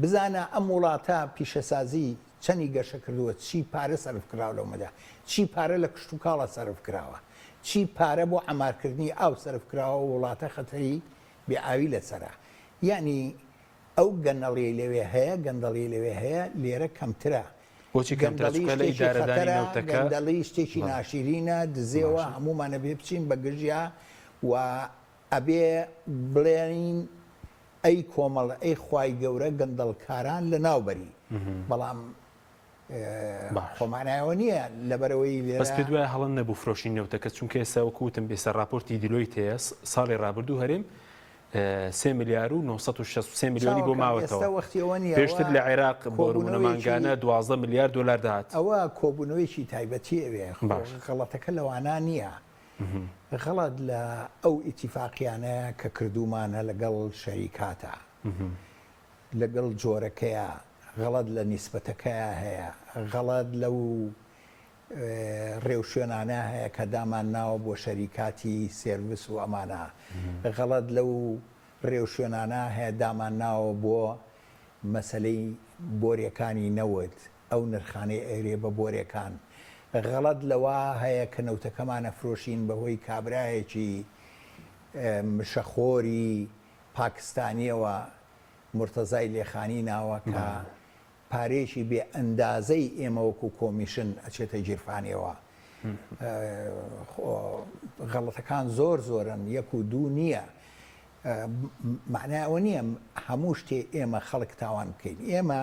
بزانە ئەم وڵاتە پیشەسازی چەندی گەشە کردووە چی پارە سەرف کراوە لەومەدا چی پارە لە کشت و کاڵە سەرف کراوە چی پارە بۆ ئەمارکردنی ئاو سەرف کراوە وڵاتە خەتەری بێئاوی لەسەرە یعنی ئەو گەندەڵی لەوێ هەیە گەندەڵی لەوێ هەیە لێرە کەمترە گەندەڵی شتێکی ناشرینە دزێەوە هەمومانە بێ بچین بە گژیا و ئەبێ بڵێنین ئەی کۆمەڵ ئەی خوای گەورە گەندەڵکاران لە ناوبەری بەڵام خۆمانایەوە نییە لەبەرەوەی بەس پێ دوای هەڵەن نەبوو فرۆشین نەوتەکە چونکە ئێستا وەکوتم بێسەر راپۆرتی دیلۆیت هەیە ساڵی ڕابردوو هەرێم 3 ملیار و 963 میلیۆنی بۆ ماوەتەوە پێشتر لە عێراق بۆ ڕوونەمانگانە 12 ملیار دلار داهات ئەوە کۆبوونەوەیکی تایبەتی ئەوێ غەڵەتەکە لەوانە نییە غەڵەت لە ئەو ئیتیفاقیانە کە کردومانە لەگەڵ شەریکاتە لەگەڵ جۆرەکەیە غەڵەت لە نیسبەتەکەیە هەیە غەڵەت لەو ڕێوشێنانە هەیە کە دامان ناوە بۆ شەریکاتی سێرڤیس و ئەمانە غەڵەت لەو ڕێوشێنانە هەیە دامان ناوە بۆ مەسەلەی بۆرێکانی نەوت ئەو نرخانەی ئێرێ بە بۆرێکان غەڵەت لەوە هەیە کە نەوتەکەمانە فرۆشین بەهۆی کابرایەکی مشەخۆری پاکستانیەوە مرتەزای لێخانی ناوە کە پارێکی بێ ئەندازەی ئێمە وەکو کۆمیشن ئەچێتە گیرفانیەوە غەڵەتەکان زۆر زۆرن یەک و دوو نییە معناوە نییە هەموو شتێ ئێمە خەڵک تاوان بکەین ئێمە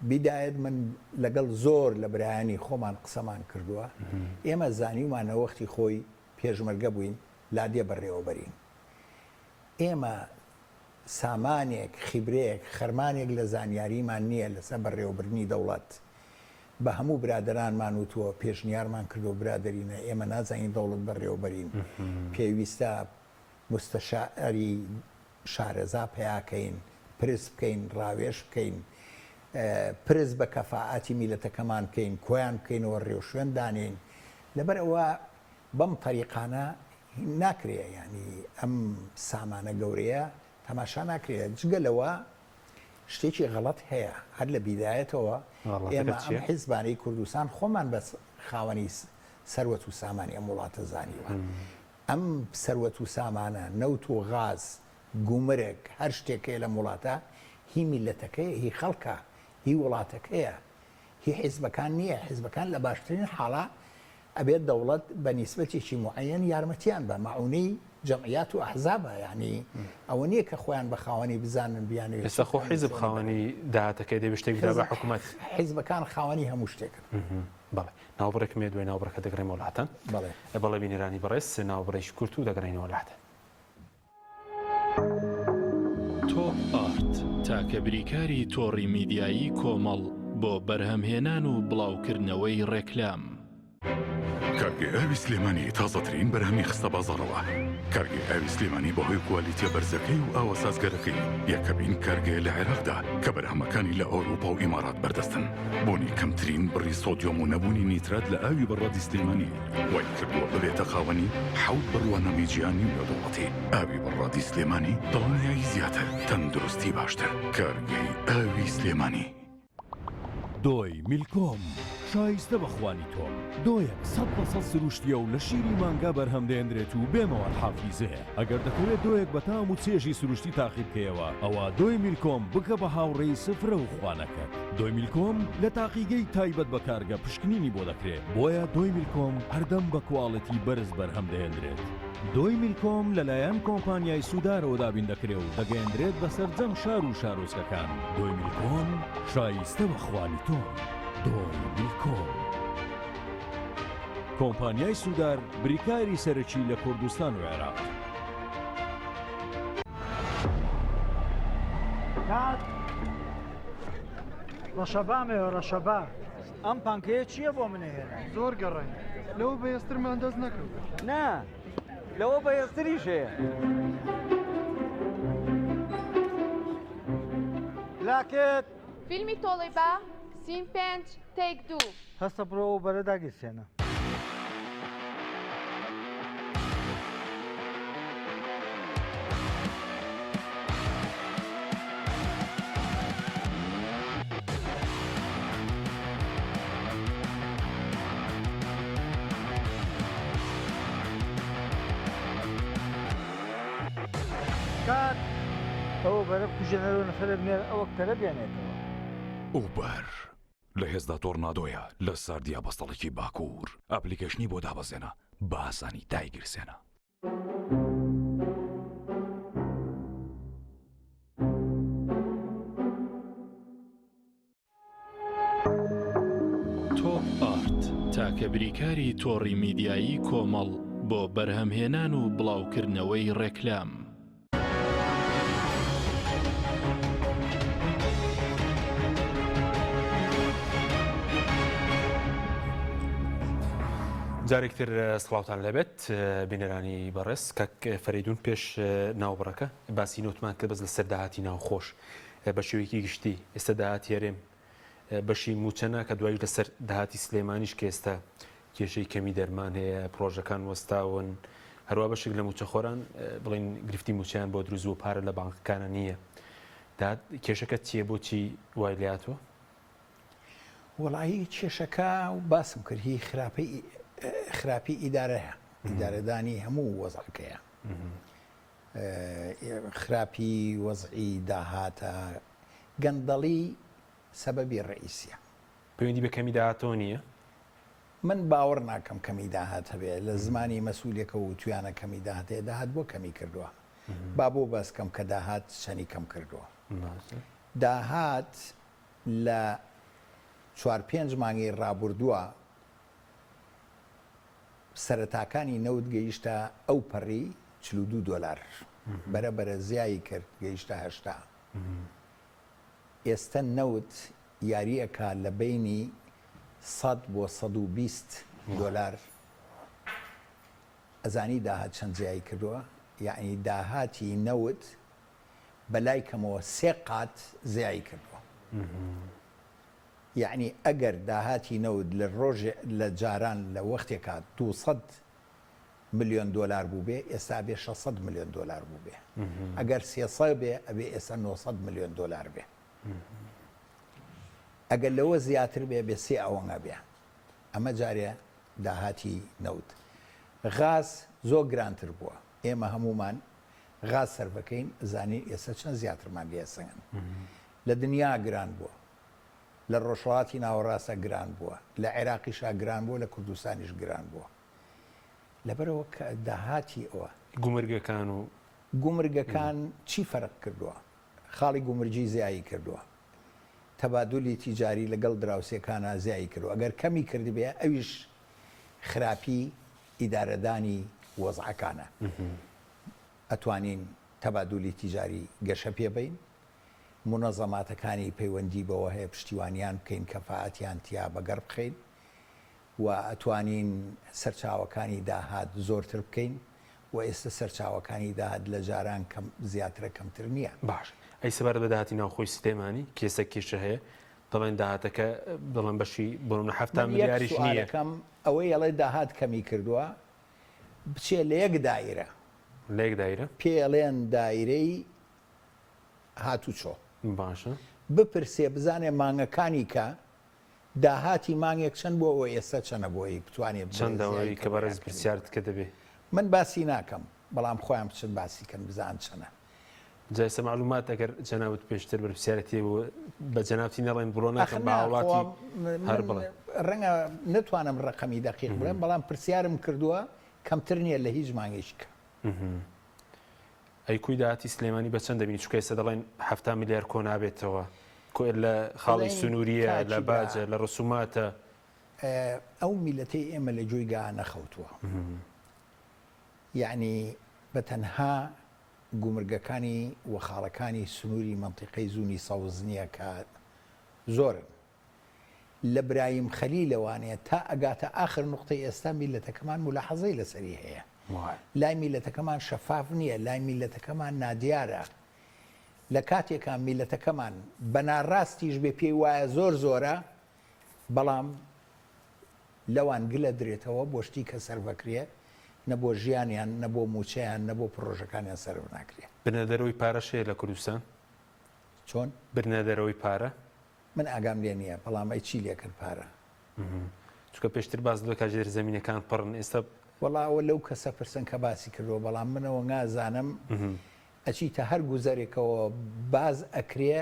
بیدایەت من لەگەڵ زۆر لە برایانی خۆمان قسەمان کردووە ئێمە زانیومانە وەختی خۆی پێشمەرگە بووین لادێ بەڕێوەبەرین ئێمە سامانێک خیبرەیەک خەرمانێک لە زانیاریمان نییە لەسەر بەڕێوەبردنی دەوڵەت بە هەموو برادرانمان وتووە پێشنیارمان کردو برادرینە ئێمە نازانین دەوڵەت بەڕێوەبەرین پێویستە مستەشاری شارەزا پێیاکەین پرس بکەین ڕاوێش بکەین پرس بە کەفاعاتی میلەتەکەمان بکەین کۆیان بکەینەوە ڕێوشوێن دانین لەبەر ئەوە بەم تەریقانە ناکرێ ینی ئەم سامانە گەورەیە تەماشا ناکرێت جگەلەوە شتێکی غەڵەت هەیە هەر لە بیدایەتەوە ئێمە ئەم حیزبانەی کوردستان خۆمان بە خاوەنی سەروەت و سامانی ئەم وڵاتە زانیوە ئەم سەروەت و سامانە نەوت و غاز گومرێک هەر شتێکەیە لە وڵاتە هی میلەتەکەی هی خەڵکە هی وڵاتەکەیە هی حیزبەکان نییە حیزبەکان لە باشترین حاڵە ئەبێت دەوڵەت بە نیسبەتێکی معەن یارمەتیان بە مەعونەی جەمعیات و ئەحزابە یعنی ئەوە نییە کە خۆیان بە خاوەنی بزانن بیانێت ئێستا خۆ حیزب خاوەنی داهاتەکەی دەبێت شتێک بە حکوومەت حیزبەکان خاوەنی هەموو شتێکن بەڵێ ناوبڕێکمێ دوای ناوبڕەکە دەگرێمەوە وڵاتەن بەڵێ بینێرانی بەڕێز ناوبڕێش کورت و دەگەڕێنەوە وڵاتە تۆپ ئارت تاکە بریکاری تۆڕی میدیایی کۆمەڵ بۆ بەرهەمهێنان و بڵاوکردنەوەی ڕێکلام کارگێ ئاوی سلێمانی تازەترین بەرهەمی خستە بازاڕەوە. کارگێ ئاوی سلێمانی بەهۆی کوالیتیە بەرزەکەی و ئاوە سازگەرەکەی یەکەمین کارگەیە لە عێراقدا کە بەرهەمەکانی لە ئەوروپا و ئیمارات بەردەستن. بۆنی کەمترین بڕی سۆدیۆم و نەبوونی نیترات لە ئاوی بەڕادی سلێمانی وای کردووە ببێتە خاوەنی 7 بڕوانەمی جیهانی نێودەوڵەتی. ئاوی بەڕادی سلێمانی دڵنیایی زیاتر، تەندروستی باشتر. کارگەی ئاوی سلێمانی. دۆی میلکۆم شایستە بەخوانی تۆم. دۆیەک 100% سروشتیە و لە شیری مانگا بەرهەم دێنرێت و بێمەوە حافیزەیە. ئەگەر دەکەوێت دۆیەک بە تام و چێژی سروشتی تاقی بکەیەوە ئەوە دۆی میلکۆم بکە بە هاوڕێی سفرە و خوانەکەت. دۆی میلکۆم لە تاقیگەی تایبەت بە کارگە پشکنینی بۆ دەکرێت. بۆیە دۆی میلکۆم هەردەم بە کواڵەتی بەرز بەرهەم دێنرێت. دۆی میلکۆم لەلایەن کۆمپانیای سوودارەوە دابین دەکرێت و دەگەیەندرێت بەسەر جەم شار و شارۆچکەکان. دۆی میلکۆم شایستە بەخوانی تۆم. دۆی میلکۆم. کۆمپانیای سوودار بریکاری سەرەکی لە کوردستان و عێراق. ڕەشەبامێ ڕەشەبا ئەم پانکەیە چییە بۆ منێهێنا؟ زۆر گەڕێن لەوە بەهێسترمان دەست نەکەوت. نا لەوە بەهێزتریش هەیە. لاکێت فیلمی تۆڵی بە سیم 5 تێک 2 هەستە بڕەوە بەرە داگیرسێنە. کات ئەوە بەرە کوژێنەرەوە نەفرە بنێر ئەوە کتەرە بێنێتەوە. ئوبەر لە هێزدا تۆڕنادۆیە لە ساردیا بەستەڵێکی باکوور. ئەپلیکیشنی بۆ دابەزێنە بە ئاسانی دایگیرسێنە. تۆپ ئارت تاکە بریکاری تۆڕی میدیایی کۆمەڵ بۆ بەرهەمهێنان و بڵاوکردنەوەی ڕێکلام. جارێکتر سڵاوتان لەبێت بینەرانی بەڕێز کەک فەریدون پێش ناوبڕەکە باسی نوتمان کرد بەس لە سەر داهاتی ناوخۆش بە شێوەیەکی گشتی ئێستا داهاتی هەرێم بەشی موچەنە کە دوایی لەسەر داهاتی سلێمانیش کە ئێستا کێشەی کەمی دەرمان هەیە پرۆژەکان وەستاون هەروە بەشێک لە موچەخۆران بڵین گرفتی موچیان بۆ دروست و پارە لە بانکەکانە نییە. کێشەکە چییە بۆچی وای لاتوە؟ وەڵایی کێشەکە و باسم کرد هی خراپی ئیدارەیە ئیدارەدانی هەموو وەزعەکەیە خراپی وەزعی داهاتە گەندەڵی سەبەبی ڕئیسیە. پەیوەندی بە کەمی داهاتەوە نییە؟ من باوەڕ ناکەم کەمی داهات هەبێ لە زمانی مەسئولێکە و توانە کەمی داهاتەیە داهات بۆ کەمی کردووە با بۆ بەسکەم کە داهات چەنی کەم کردووە. داهات لە 4-5 مانگی ڕابردووە سەرەتاکانی نەوت گەیشتە ئەو پەڕی $42 بەرەبەرە زیایی کرد گەیشتە 80. ئێستا نەوت یاریەکە لە بینی 100 بۆ $120. ئەزانی داهات چەند زیایی کردووە؟ یعنی داهاتی نەوت بەلای کەمەوە 3 قات زیایی کردووە. یعنی ئەگەر داهاتی نەوت لە ڕۆژ لە جاران لە وەختێکە $200 ملیۆن بوو بێ ئێستا بێ $600 ملیۆن بوو بێ. ئەگەر 300 بێ ئەبێ ئێستا $900 ملیۆن بێ. ئەگەر لەوە زیاتر بێ بێ 3 ئەوەنگە بێ. ئەمە جارێ داهاتی نەوت. غاز زۆر گرانتر بووە. ئێمە هەمومان غاز سەرفەکەین زانین ئێستا چەند زیاترمان لێسەن. لە دنیا گران بووە. لە ڕۆژهەڵاتی ناوەڕاستە گران بووە. لە عێراقیشا گران بووە لە کوردستانیش گران بووە. لەبەرەوە کە داهاتی ئەوە گومرگەکان چی فەرق کردووە؟ خاڵی گومرجی زیایی کردووە. تەبادولی تیجاری لەگەڵ دراوسێکانە زیایی کردووە. ئەگەر کەمی کردی بێ ئەویش خراپی ئیدارەدانی وەزعەکانە. ئەتوانین تەبادولی تیجاری گەشە پێبین منەظەماتەکانی پەیوەندی بەوە هەیە پشتیوانیان بکەین کەفاعەتیان تیا بەگەڕ بخەین و ئەتوانین سەرچاوەکانی داهات زۆرتر بکەین و ئێستا سەرچاوەکانی داهات لە جاران زیاترە کەمتر نییە. باش ئەی سەبارەت بە داهاتی ناوخۆی سلێمانی کێسە کێشە هەیە دەڵێن داهاتەکە دەڵێن بەشی بۆ 7 میلیاریش نییە ئەوەی ئەڵێ داهات کەمی کردووە بچێ لە یەک دایرە لە یەک دایرە پێڵێن دایرەی هاتوچۆ باشە بپرسێ بزانێ مانگەکانی کە داهاتی مانگێک چەند بۆ ئەوە ئێستا چەنە بۆی بتوانێت چەندەوەی کە بەڕێز پرسیارت کە دەبێ من باسی ناکەم بەڵام خۆیان بچن باسی کەن بزان چەنە جایسە معلومات ئەگەر جەناوت پێشتر بەرپسیارەتی بە جەناوتی نەڵێن بڕۆ ناکەم باوڵاتی هەر بڵێ ڕەنگە نتوانم ڕقەمی دەقیق بڵێم بەڵام پرسیارم کردووە کەمتر نییە لە هیچ مانگێشکە ئەی کوی داهاتی سلێمانی بە چەند دەبینی چکە ئێستا دەڵێن 7 میلیارد کۆ نابێتەوە لە خاڵی سنووریە لە باجە لە ڕسوماتە ئەو میلەتەی ئێمە لە جۆی گا نەخەوتووە یعنی بە تەنها گومرگەکانی و خاڵەکانی سنووری منطقەی زوونی سەوزنیە کە زۆرن لە برایم خەلی لەوانەیە تا ئەگاتە ئاخر نقطەی ئێستا میلەتەکەمان ملاحەزەی لەسەری هەیە لای میلەتەکەمان شەفاف نییە لای میلەتەکەمان نادیارە لە کاتێکە میلەتەکەمان بەناڕاستیش بێ پێی وایە زۆر زۆرە بەڵام لەوان گلە درێتەوە بۆ شتی کە سەربەکرێ نەبۆ ژیانیان نەبۆ موچەیان نەبۆ پرۆژەکانیان سەرف ناکرێت بنەدەرەوەی پارەشەیە لە کوردستان چۆن برنەدەرەوەی پارە من ئاگام لێ نییە بەڵام ئەی چی لێ کرد پارە چکە پێشتر باز دو کاژێر زمینەکان پڕن ئێستا وەڵاوە لەو کەسە پرسن کە باسی کردەوە بەڵام منەوە نازانم ئەچیتە هەر گوزەرێکەوە باز ئەکرێ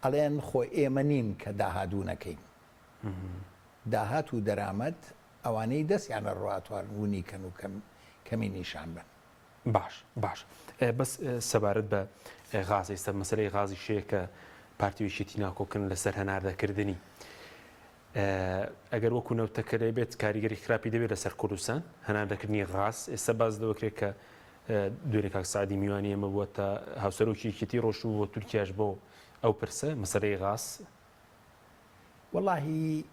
ئەڵێن خۆ ئێمە نین کە داهادوو نەکەین داهات و دەرامەت ئەوانەی دەستیانە ڕاتوارن و نیکەن و کەمی نیشان بن باش بەس سەبارەت بە غاز ئێستا مەسەلەی غازی شەیە کە پارتیویشێتی ناکۆکردن لەسەر هەناردەکردنی ئەگەر وەکو نەوتەکەرێ بێت کاریگەری خراپی دەبێت لەسەر کوردستان هەناردەکردنی غاز ئێستا باز دەوەکرێت کە دوێنێ کاک سعدی میوانی ئەمە بووە تا هاوسەرۆکی یەکێتی ڕۆژوو بۆ تورکیاش بۆ ئەو پرسە مەسەلەی غاز وەڵاهی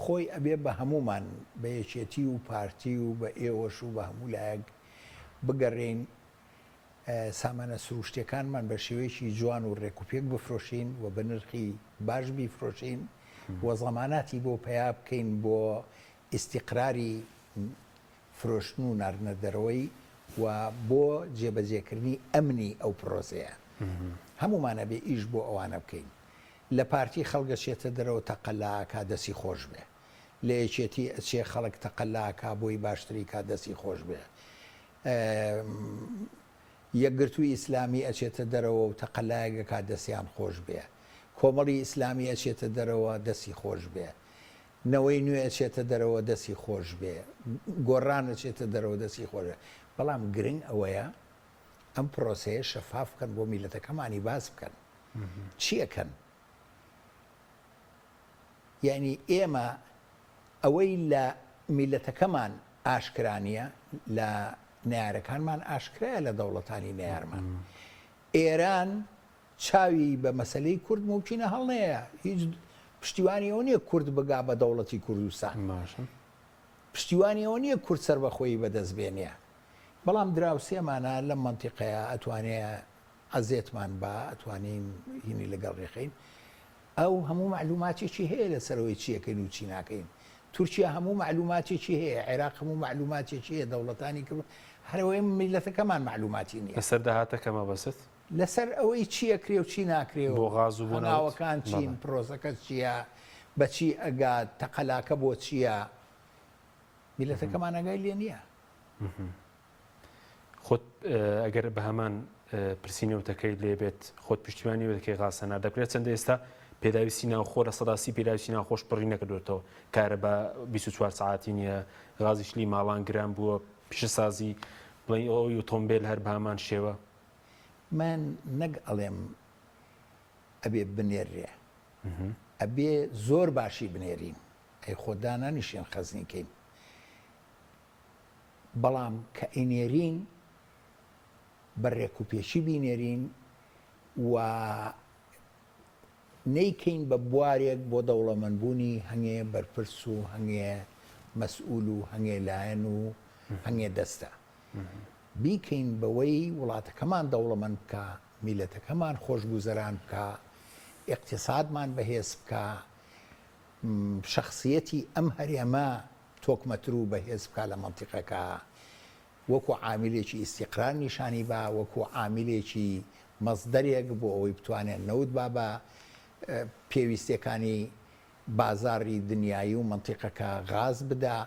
خۆی ئەبێ بە هەمومان بە یەکێتی و پارتی و بە ئێوەش و بە هەموو لایەک بگەڕێن سامانە سروشتیەکانمان بە شێوەیەکی جوان و ڕێکوپێک بفرۆشین و بە نرخی باش بیفرۆشین وە زەماناتی بۆ پیا بکەین بۆ ئیسیقراری فرۆشتن و ناردنەدەرەوەی و بۆ جێبەجێکردنی ئەمنی ئەو پرۆسەیە هەمومانە بێ ئیش بۆ ئەوانە بکەین لە پارتی خەڵگەشێتە دەرەوە تەقەلاکە دەستی خۆش بێ لە یەکێتی ئەچێ خەڵک تەقەلاکە بۆی باشتری کا دەستی خۆش بێ یەکگرتووی ئیسلامی ئەچێتە دەرەوە و تەقەلایەکە دەستیان خۆش بێ کۆمەڵی ئیسلامی ئەچێتە دەرەوە دەستی خۆش بێ نەوەی نوێ ئەچێتە دەرەوە دەستی خۆش بێ گۆڕان ئەچێتە دەرەوە دەستی خۆش بێ بەڵام گرنگ ئەوەیە ئەم پرۆسەیە شەفاف بکەن بۆ میلەتەکەمانی باس بکەن چیەکەن یعنی ئێمە ئەوەی لە میلەتەکەمان ئاشکرانیە لە نارەکانمان ئاشکرایە لە دەوڵەتانی نارمان ئێران چاوی بە مەسلەی کورد موچینە هەڵنەیە هیچ پشتیوانی ئەو نییە کورد بگا بە دەوڵەتی کوردستان پشتیوانی ئەو نییە کورد سەربەخۆیی بەدەستبێنە بەڵام دراوسێمانە لەم منتیقەیە ئەتوانێت ئەزێتمان بە ئەتوانین هینی لەگەڵ ڕێخین ئەو هەموو معلوماتێکی هەیە لەسەرەوەی چیەکەین و چی ناکەین تورکیا هەموو معلوماتێکی هەیە عێراق هەموو معلوماتێکی هەیە دەوڵەتانی کرد هەرەوەی میلەتەکەمان معلوماتی نییە لەسەر داهاتەکەمە بەست لەسەر ئەوەی چیەکرێ و چی ناکرێ بۆ غاز و بۆ ناوەکان چین پرۆزەکە چییە بەچی ئەگات تەقەلاکە بۆ چییە میلەتەکەمان ئەگای لێ نییە خۆت ئەگەر بە هەمان پرسیینەوتەکەی لێبێت خۆت پشتیوانی وەکەی غاسەنا دەکرێت چەندە ئێستا پێداویستی ناوخۆ لە سەداسی پێداویستی ناوخۆش پڕی نەکردوێتەوە کارە بە 24 ساعتی نیە غازیشلی ماڵان گران بووە پیشەسازی بڵێن ئەوی ئۆتۆمبیل هەر بە هەمان شێوە من نەک ئەڵێم ئەبێ بنێرێ ئەبێ زۆر باشی بنێرین ئەی خۆدا نانیشێن خەزنیکەین بەڵام کە ئینێرین بەڕێک و پێشی بینێرین و نەیکەین بە بوارێک بۆ دەوڵەمەندبوونی هەنگێ بەرپرس و هەنگێ مەسئول و هەنگێ لایەن و هەنگێ دەستە بیکەین بەوەی وڵاتەکەمان دەوڵەمەند بکە میلەتەکەمان خۆشگوزەران بکە ئیقتیسادمان بەهێز بکە شخصیەتی ئەم هەرێمە تۆکمەتر و بەهێز بکە لە مەنتیقەکە وەکو عاملێکی ئیسیقرار نیشانی بە وەکو عاملێکی مەزدەرێک بۆ ئەوەی بتوانێت نەوت بە پێویستیەکانی بازاری دنیایی و منتیقەکە غاز بدا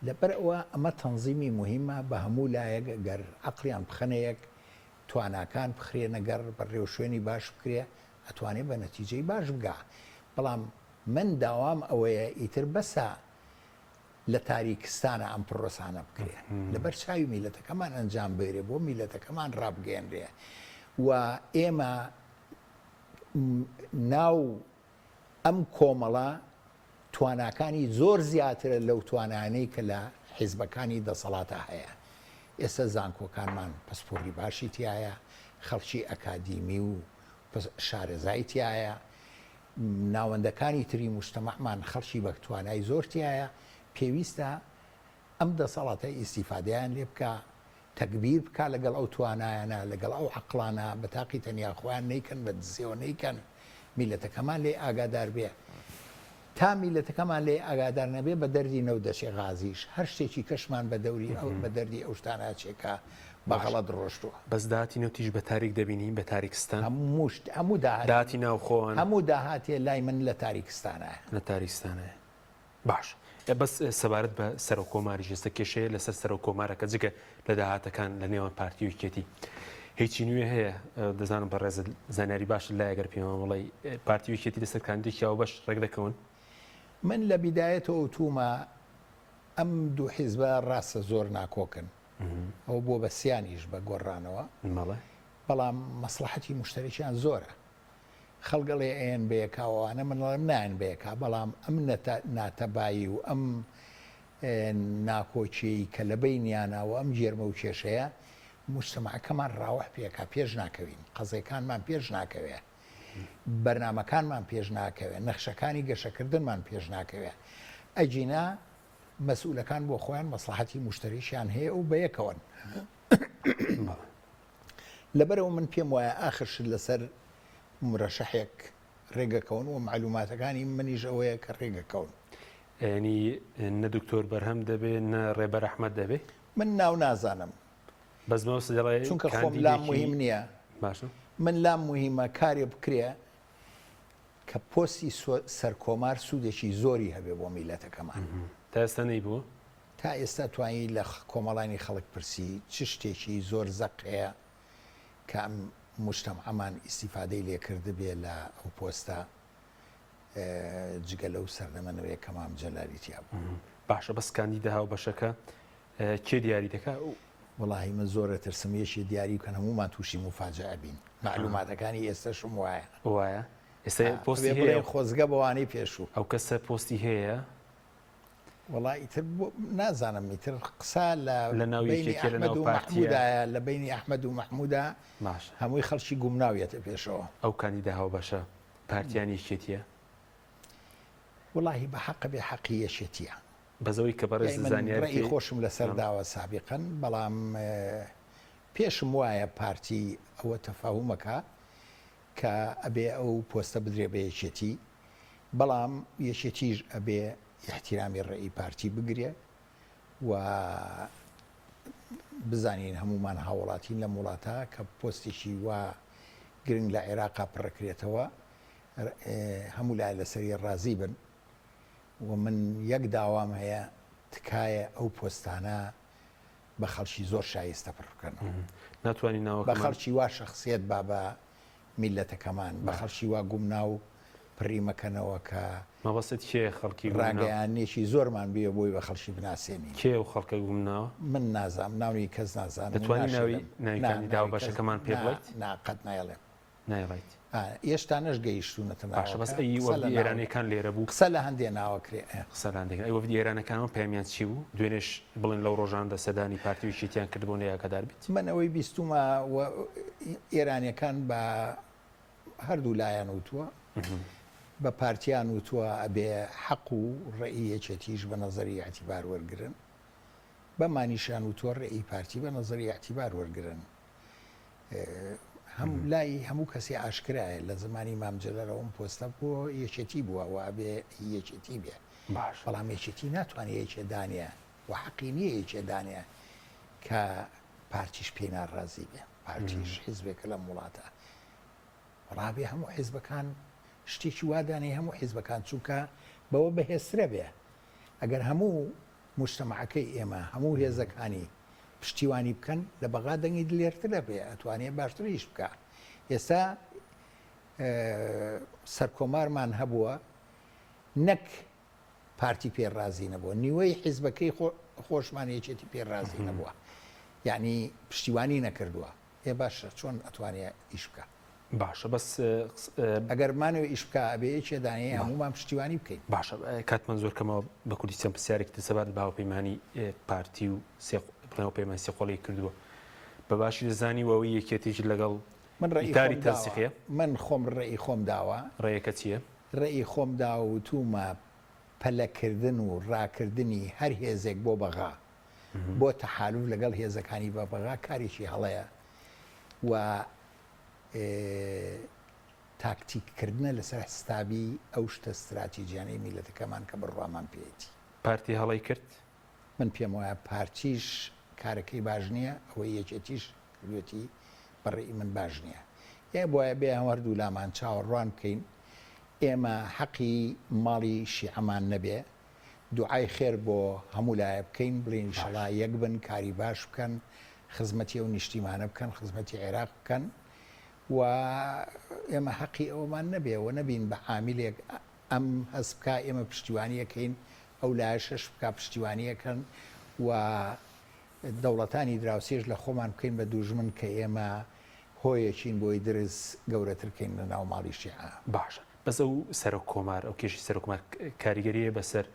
لەبەر ئەوە ئەمە تەنزیمی مهمە بە هەموو لایەک گەر عەقلیان بخەنەیەک تواناکان بخرێنەگەر بەڕێوە شوێنی باش بکرێ ئەتوانێت بە نەتیجەی باش بگا بەڵام من داوام ئەوەیە ئیتر بەسە لە تاریکستانە ئەم پرۆسانە بکرێ لەبەر چاوی میلەتەکەمان ئەنجام بێرێ بۆ میلەتەکەمان ڕابگەێنرێ و ئێمە ناو ئەم کۆمەڵە تواناکانی زۆر زیاترە لەو توانانەی کە لە حیزبەکانی دەسەڵاتە هەیە ئێستا زانکۆکانمان پەسپۆری باشی تایە خەڵکی ئەکادیمی و شارەزای تایە ناوەندەکانی تری مجتەمەعمان خەڵکی بە توانای زۆر تایە پێویستە ئەم دەسەڵاتە ئیسیفادەیان لێ بکە تەکبیر بکە لەگەڵ ئەو توانایانە لەگەڵ ئەو عەقڵانە بە تاقی تەنیا خۆیان نەیکەن بە دزیەوە نەیکەن میلەتەکەمان لێ ئاگادار بێ تا میلەتەکەمان لێ ئاگادار نەبێ بە دەردی نەودەچێ غازیش هەر شتێکی کەشمان بە دەوری ئەو بە دەردی ئەو شتانە چێکە بەغەڵەت ڕۆشتووە بەس داهاتی نەوتیش بە تاریک دەبینین بە تاریکستان هەموو داهاتی ناوخۆوان هەموو داهاتێ لای من لە تاریکستانە لە تاریکستانەیە باش بەس سەبارەت بە سەر و کۆماری ژێستە کێشەیە لەسەر سەر و کۆمارەکە جگە لە داهاتەکان لە نێوان پارتی و یەکێتی هیچی نوێ هەیە دەزانم بە ڕێز زانیاری باش لای ئەگەر پێم وڵی پارتی و یەکێتی لەسەر کاندێکیاوە بەش ڕێک دەکەون من لە بیدایەتەوە تومە ئەم دوو حیزبە ڕاستە زۆر ناکۆکن ئەو بۆ بەسییانیش بە گۆڕانەوە بەڵام مەسلحەتی مشتەرێکیان زۆرە خەڵگەڵێ ئێن بەیەکاوانە منڵم نایەن بەیەکا بەڵام ئەم ناتەبایی و ئەم ناکۆچی کە لە بینیانەوە ئەم جێرمە و کێشەیە مجتەمەعەکەمان ڕاوەح پێکا پێش ناکەوین قەزەکانمان پێش ناکەوێ بەرنامەکانمان پێش ناکەوێ نەخشەکانی گەشەکردنمان پێش ناکەوێ ئەجینا مەسئولەکان بۆ خۆیان مەسلحەتی مشتریشیان هەیە و بەیەکەوەن لەبەرەوە من پێم وایە ئاخرشت لەسەر مرەشەحێک ڕێگەکەون و معلوماتەکانی منیش ئەوەیە کە ڕێگەکەون ینی نە دکتۆر بەرهەم دەبێت نە ڕێبەر ئەحمەد دەبێت من ناو نازانم بەس دەڵێ چونکە خۆم لام مهم نییە باشە من لام مهمە کارێ بکرێ کە پۆستی سەرکۆمار سوودێکی زۆری هەبێ بۆ میلەتەکەمان تا ئێستا نەی بوو تا ئێستا توانی لە کۆمەڵانی خەڵک پرسی چ شتێکی زۆر زەق هەیە کە ئەم مجتەمەعمان ئیسیفادەی لێکرد بێ لە ئەو پۆستە جگە لەو سەردەمەنەوەی کەمام جەلالیتیا بوو باشە بەس کاندیدا هاو بەشەکە کێ دیاری دەکا وڵی من زۆرە ترسمیەشی دیاری کە هەمومان تووشی مفاجعە بین معلوماتەکانی ئێستاشم وایە ئێستا پۆستی هەیە خۆزگە بەوانەی پێشوو ئەو کەسە پۆستی هەیە وڵی ئیتر نازانم ئیتر قسە لە ناوی محمودایە لە بینی ئەحمەد و مححمودا باش هەمووی خەڵکی گومناویەتە پێشەوە ئەو کاندیدا هاو بەشە پارتیانی یەکێتیە وڵی بە حەق بێ حەقی یەکێتیە بەزەوەی کە بەڕێز زانیاری خۆشم لەسەر داوە سابقن بەڵام پێشم وایە پارتی ئەوە تەفاهمەکە کە ئەبێ ئەو پۆستە بدرێ بە یەکێتی بەڵام یەکێتیش ئەبێ احتیرامی ڕێی پارتی بگرێ و بزانین هەمومان هاوڵاتین لە وڵاتە کە پۆستێکی وا گرنگ لە عێراقا پڕەکرێتەوە هەموو لای لەسەری ڕازی بن و من یەک داوام هەیە تکایە ئەو پۆستانە بە خەڵکی زۆر شایستە پڕکەن ناتوانین بە خەڵکی وا شخصیت با بە میلەتەکەمان بە خەڵکی وا گومناو پڕیمەکەنەوە کە مەبەست کێ خەڵکی ڕاگەیانێکی زۆرمان بێ بۆی بە خەڵکی بناسیێنی کێ و خەڵکە گومناوە من نازام ناوی کەس نازانم دەتوانین ناوی داو بەشەکەمان پێ بڵێیت ناقەت نایڵێم نایڵیت ئێشتانەش گەیشتونەتە باشە بەس ئەی وەفدی ئێرانەکان لێرە بوو قسە لە هەندێ ناوەکرێ قسە لە هەندێک ئەی وەفدی ئێرانەکانەوە پەیامیان چی بوو دوێنێش بڵێن لەو ڕۆژاندا سەدانی پارتی و یەکێتیان کرد بۆ نەیەکەدار بیت من ئەوەی بیستومە ئێرانیەکان بە هەردوو لایەن وتووە بە پارتیان وتووە ئەبێ حەق و ڕێی یەکێتیش بە نەزەری اعتیبار وەرگرن بەمانیشان وتووە ڕێی پارتی بە نەزەری اعتیبار وەرگرن لای هەموو کەسی ئاشکرایە لە زمانی مامجلەرەوەم پۆستە بۆ یەکێتی بووە و ئەبێ یەکێتی بێ بەڵام یەکێتی ناتوانێت یەکێدانە و حەقی نییە یەکێدانە کە پارتیش پێی ناڕازی بێ پارتیش حیزبێکە لە وڵاتە ڕابێ هەموو حیزبەکان شتێکی وادانی هەموو حیزبەکان چووکە بەوە بەهێسترە بێ ئەگەر هەموو مجتەمەعەکەی ئێمە هەموو هێزەکانی پشتیوانی بکەن لە بەغا دەنگی دلێرترە بێ ئەتوانێت باشتریش بکە ئێستا سەرکۆمارمان هەبووە نەک پارتی پێڕازی نەبووە نیوەی حیزبەکەی خۆشمان یەکێتی پێڕازی نەبووە یعنی پشتیوانی نەکردووە ئێ باشە چۆن ئەتوانێت ئیش بکە باشە بەس ئەگەرمانەوە ئیش بکە ئەبێ یەکێدانەیە هەمومان پشتیوانی بکەین باشە کاتمان زۆر کەمەوە بە کوردستان پرسیارێکی سەبات باوەپەیمانی پارتی و پەیمانی سێقۆڵی کردووە بە باشی دەزانی وەوەی یەکێتیش لەگەڵ ئیتاری تەنسیقیە من خۆم ڕێی خۆم داوە ڕێیەکە چییە؟ ڕێی خۆم داوە وتومە پەلەکردن و ڕاکردنی هەر هێزێک بۆ بەغا بۆ تەحالوف لەگەڵ هێزەکانی بە بەغا کارێکی هەڵەیە و تاکتیککردنە لەسەر هەستابی ئەو شتە استراتیجیانەی میلەتەکەمان کە بڕوامان پێێتی پارتی هەڵی کرد من پێم وایە پارتیش کارەکەی باش نییە ئەوەی یەکێتیش لێتی بەڕێی من باش نییە یا بۆیە بێ هەوەردوو لامان چاوەڕوان بکەین ئێمە حەقی ماڵی شیعەمان نەبێ دوعای خێر بۆ هەموو لایە بکەین بڵین شەڵا یەک بن کاری باش بکەن خزمەتی ئەو نیشتیمانە بکەن خزمەتی عێراق بکەن و ئێمە حەقی ئەومان نەبێ و نەبین بە عاملێک ئەم هەست بکە ئێمە پشتیوانیەکەین ئەو لایە شەش بکە پشتیوانیەکەن و دەوڵەتانی دراوسێژ لە خۆمان بکەین بە دوژمن کە ئێمە هۆیەچین بۆی درز گەورەترکەین لە ناو ماڵی شیعە باشە بەس ئەو سەرۆک کۆمار ئەو کێشی سەرۆک کۆمار کاریگەریە بەسەر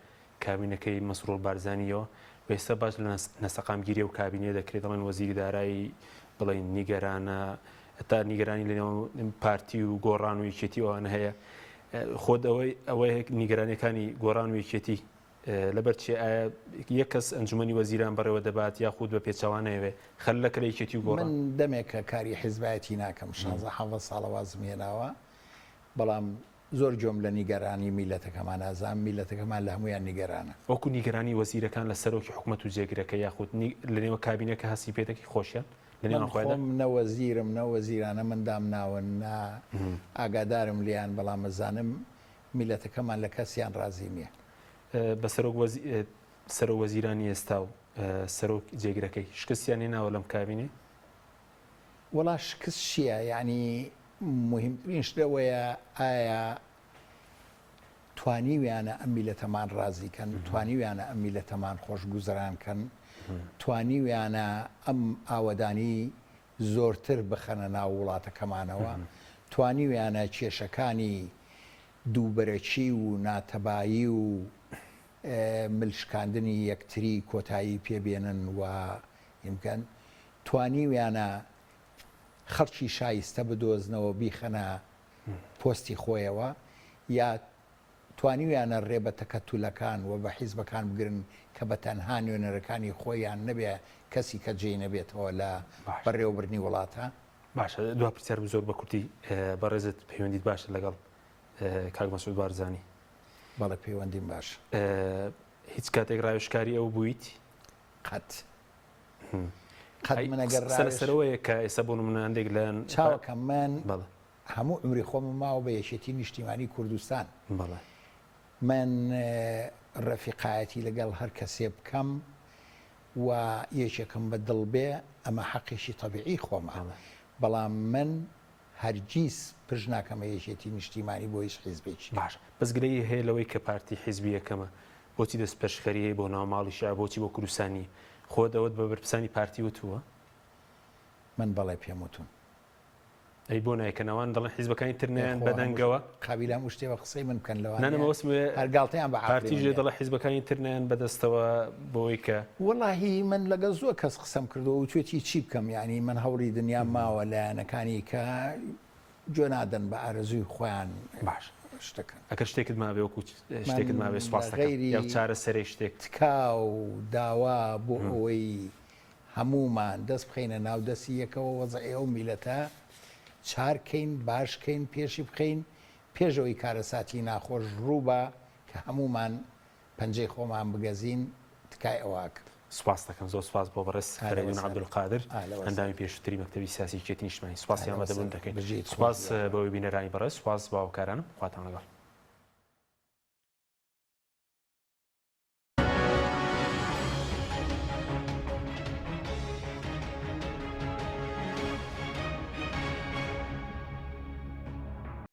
کابینەکەی مەسرۆر بارزانیەوە وێستا باش لە نەسەقامگیری و کابینێ دەکرێت دەڵێن وەزیری دارایی بڵین نیگەرانە تا نیگەرانی لە پارتی و گۆڕان و یەکێتی ئەوانە هەیە خۆت ئەوەی نیگەرانەکانی گۆڕان و یەکێتی لەبەر چی ئایا یەک کەس ئەنجومەنی وەزیران بەڕێوە دەبات یاخود بە پێچەوانەیەوێ خەلەکە لە یەکێتی و گۆڕان من دەمێکە کاری حیزبایەتی ناکەم 16 ساڵە وازم هێناوە بەڵام زۆر جۆم لە نیگەرانی میلەتەکەمان ئازام میلەتەکەمان لە هەمویان نیگەرانە وەکو نیگەرانی وەزیرەکان لە سەرۆکی حکوومەت و جێگرەکە یاخود لە نێوە کابینەکە هەسی پێدەکی خۆشیان نەوەزیرم نەوەزیرانە مندام ناون ئاگادارم لیان بەڵام مەزانم میلەتەکەمان لە کەسیان ڕازی نییە بە سەرۆک وەزیرانی ئێستا و سەرۆک جێگرەکەی شکستیان هێناوە لەم کابینێ وەڵا شکست چییە یعنی مهمترین شتەوەیە ئایا توانیویانە ئەم میلەتەمان ڕازیکەن توانیویانە ئەم میلەتەمان خۆش گوزەرانکەن توانیویانە ئەم ئاوەدانی زۆرتر بخەنە ناو وڵاتەکەمانەوە توانیویانە کێشەکانی دووبەرەچی و ناتەبایی و ملشکاندنی یەکتری کۆتایی پێبێنن و ئیمکان توانیویانە خەڵکی شایستە بدۆزنەوە بیخەنە پۆستی خۆیەوە یا توانیویانە ڕێبە تەکەتولەکان و بە حیزبەکان بگرن کە بە تەنها نوێنەرەکانی خۆیان نەبێ کەسی کە جێی نەبێتەوە لە بەڕێوەبرنی وڵاتە باشە دو پرسیار زۆر بە کورتی بەڕێزت پەیوەندیت باشە لەگەڵ کاک مەسعود بارزانی بەڵێ پەیوەندیم باش هیچ کاتێک ڕاوێژکاری ئەو بوویت قەت منەگەر سەرەوەیە کە ئێستا بۆ نمونەندێک لە چاوەکە من هەموو عمری خۆم ماوە بە یەکێتی نیشتیمانی کوردستان من ڕەفیقایەتی لەگەڵ هەر کەسێ بکەم و یەکێکم بە دڵ بێ ئەمە حەقیشی تەبیعی خۆمە بەڵام من هەرگیز پشت ناکەمە یەکێتی نیشتیمانی بۆ هیچ حیزبێکی باش بەزگرەی هەیە لەوەی کە پارتی حیزبی یەکەمە بۆچی دەست پێشخەریە بۆ ناوماڵی شیع بۆچی بۆ کوردستانی خۆ دەوت بە بەرپرسانی پارتی وتووە من بەڵێ پێم وتون ئەی بۆ نایکەنەوەن دەڵێن حیزبەکانی ترنیان بەدەنگەوە قابیلە و شتێوە قسەی من بکەن لەوە نانەمەوەسمێ هەرگاڵتەیان بە پارتیژێ دەڵێ حیزبەکانی ترنیان بەدەستەوە بۆی کە وەڵاهی من لەگەڵ زۆر کەس قسەم کردەوە و توێتی چی بکەم یعنی من هەوڵی دنیا ماوە لایەنەکانی کە جۆ نادەن بە ئارەزووی خۆیان باش شتەکە ئەگەر شتێکت ماوێ وەکو شتێکت ماوێ سوپاس دەکەم غەیری یا چارە سەرێ شتێک تکا و داوا بۆ ئەوەی هەمومان دەست بخەینە ناو دەستی یەکەوە وەزعی ئەو میلەتە چارکەین باشکەین پێشی بخەین پێشەوەی کارەساتی ناخۆش ڕووبە کە هەمومان پەنجەی خۆمان بگەزین تکای ئەوواکە سوپاس دەکەم زۆر سوپاس بۆ بەڕێز فەریدون عەبدولقادر ئەندامی پێشووتری مەکتەبی سیاسی یەکێتی نیشتیمانی سوپاسی ئامادەبوون دەکەین سوپاس بەوەی بینەرانی بەڕێز سوپاس باوەکارانم خواتان لەگەڵ